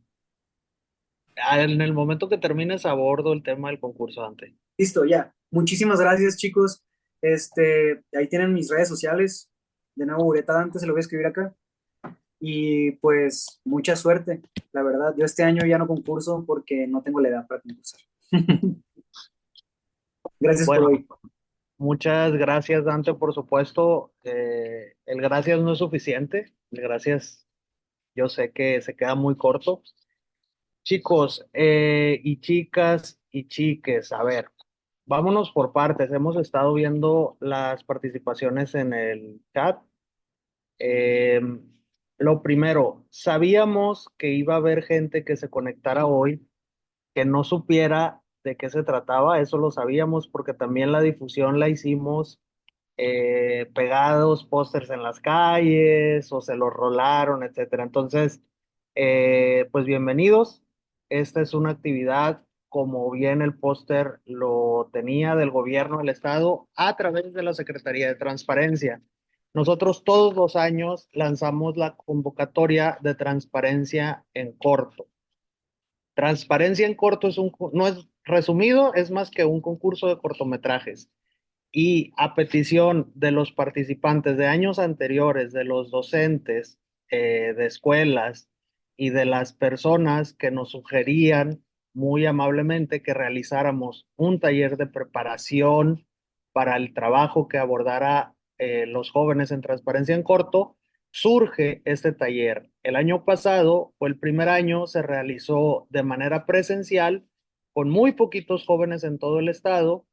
el momento que termines abordo el tema del concursante. Listo, ya. Muchísimas gracias, chicos. Ahí tienen mis redes sociales. De nuevo, Ureta Dante, se lo voy a escribir acá. Y pues mucha suerte, la verdad. Yo este año ya no concurso porque no tengo la edad para concursar. Gracias por Bueno, hoy. muchas gracias, Dante, por supuesto. El gracias no es suficiente. El gracias yo sé que se queda muy corto. Chicos y chicas y chiques, a ver, vámonos por partes. Hemos estado viendo las participaciones en el chat. Eh, lo primero, sabíamos que iba a haber gente que se conectara hoy que no supiera de qué se trataba, eso lo sabíamos porque también la difusión la hicimos pegados pósters en las calles o se los rolaron, etcétera. Entonces, pues bienvenidos. Esta es una actividad como bien el póster lo tenía del gobierno del estado a través de la Secretaría de Transparencia. Nosotros todos los años lanzamos la convocatoria de transparencia en corto. Transparencia en corto no es resumido, es más que un concurso de cortometrajes. Y a petición de los participantes de años anteriores, de los docentes de escuelas y de las personas que nos sugerían muy amablemente que realizáramos un taller de preparación para el trabajo que abordara los jóvenes en transparencia en corto, surge este taller. El año pasado fue el primer año, se realizó de manera presencial con muy poquitos jóvenes en todo el estado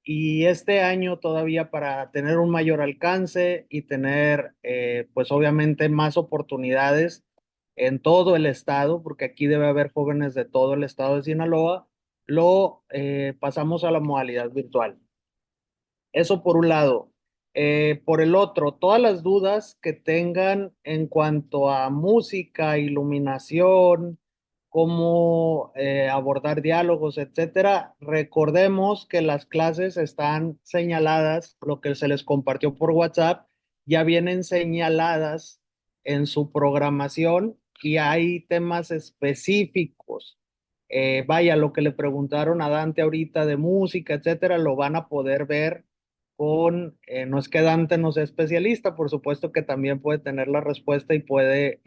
y este año todavía para tener un mayor alcance y tener pues obviamente más oportunidades en todo el estado, porque aquí debe haber jóvenes de todo el estado de Sinaloa, lo pasamos a la modalidad virtual. Eso por un lado. Por el otro, todas las dudas que tengan en cuanto a música, iluminación, cómo abordar diálogos, etcétera, recordemos que las clases están señaladas, lo que se les compartió por WhatsApp, ya vienen señaladas en su programación y hay temas específicos. Vaya, lo que le preguntaron a Dante ahorita de música, etcétera, lo van a poder ver no es que Dante no sea especialista, por supuesto que también puede tener la respuesta y puede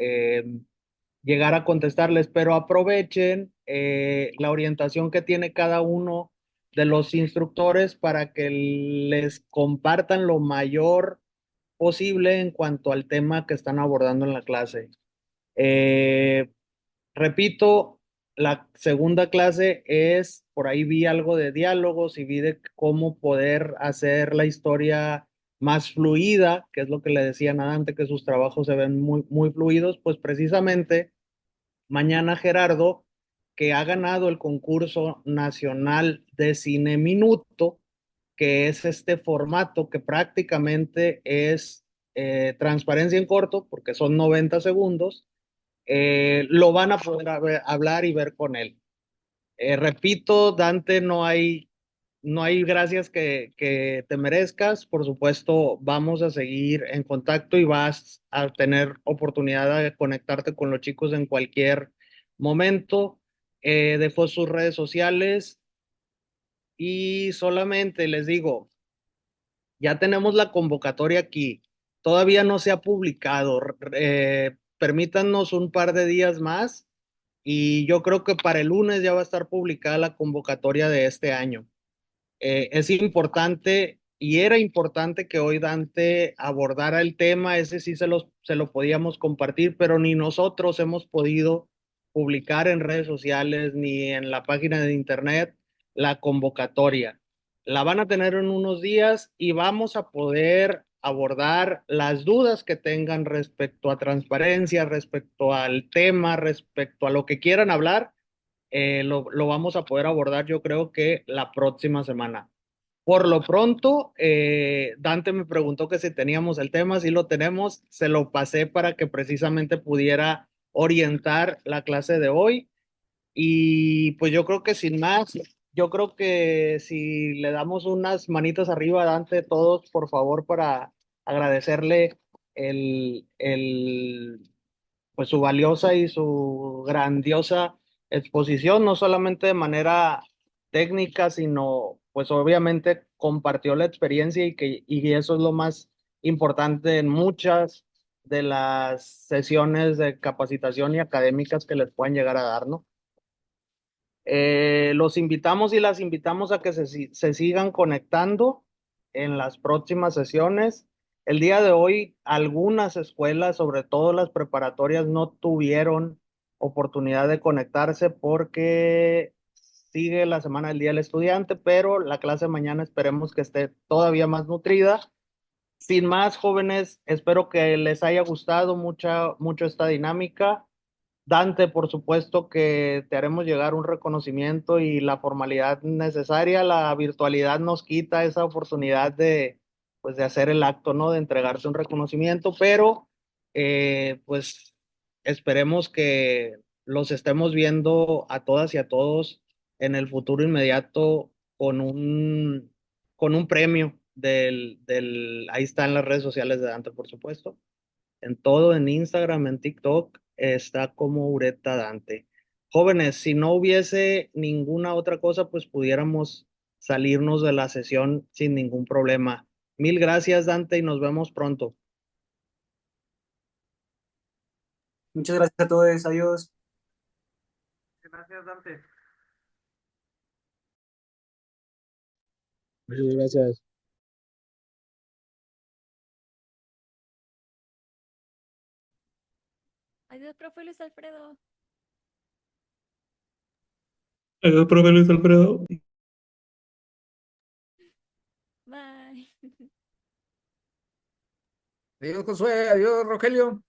llegar a contestarles, pero aprovechen la orientación que tiene cada uno de los instructores para que les compartan lo mayor posible en cuanto al tema que están abordando en la clase. Repito, la segunda clase es, por ahí vi algo de diálogos y vi de cómo poder hacer la historia más fluida, que es lo que le decían a Dante, que sus trabajos se ven muy, muy fluidos, pues precisamente mañana Gerardo, que ha ganado el concurso nacional de Cine Minuto, que es este formato que prácticamente es transparencia en corto, porque son 90 segundos, lo van a poder hablar y ver con él. Repito, Dante, no hay gracias que te merezcas. Por supuesto, vamos a seguir en contacto y vas a tener oportunidad de conectarte con los chicos en cualquier momento. Dejó sus redes sociales y solamente les digo, ya tenemos la convocatoria aquí. Todavía no se ha publicado. Permítanos un par de días más y yo creo que para el lunes ya va a estar publicada la convocatoria de este año. Es importante y era importante que hoy Dante abordara el tema, ese sí se lo podíamos compartir, pero ni nosotros hemos podido publicar en redes sociales ni en la página de internet la convocatoria. La van a tener en unos días y vamos a poder abordar las dudas que tengan respecto a transparencia, respecto al tema, respecto a lo que quieran hablar lo vamos a poder abordar yo creo que la próxima semana. Por lo pronto, Dante me preguntó que si teníamos el tema, si lo tenemos, se lo pasé para que precisamente pudiera orientar la clase de hoy. Y pues yo creo que sin más, yo creo que si le damos unas manitas arriba a Dante todos, por favor, para agradecerle pues su valiosa y su grandiosa exposición, no solamente de manera técnica, sino pues obviamente compartió la experiencia y eso es lo más importante en muchas de las sesiones de capacitación y académicas que les pueden llegar a dar, ¿no? Los invitamos y las invitamos a que se sigan conectando en las próximas sesiones. El día de hoy, algunas escuelas, sobre todo las preparatorias, no tuvieron oportunidad de conectarse porque sigue la semana del Día del Estudiante, pero la clase de mañana esperemos que esté todavía más nutrida. Sin más, jóvenes, espero que les haya gustado mucho esta dinámica. Dante, por supuesto que te haremos llegar un reconocimiento y la formalidad necesaria. La virtualidad nos quita esa oportunidad pues, de hacer el acto, ¿no? De entregarte un reconocimiento, pero pues esperemos que los estemos viendo a todas y a todos en el futuro inmediato con un premio ahí está en las redes sociales de Dante, por supuesto. En todo, en Instagram, en TikTok, está como Ureta Dante. Jóvenes, si no hubiese ninguna otra cosa, pues pudiéramos salirnos de la sesión sin ningún problema. Mil gracias, Dante, y nos vemos pronto. Muchas gracias a todos, adiós. Gracias, Dante. Muchas gracias. Adiós, profe Luis Alfredo. Adiós, profe Luis Alfredo. Bye. Adiós, Josué. Adiós, Rogelio.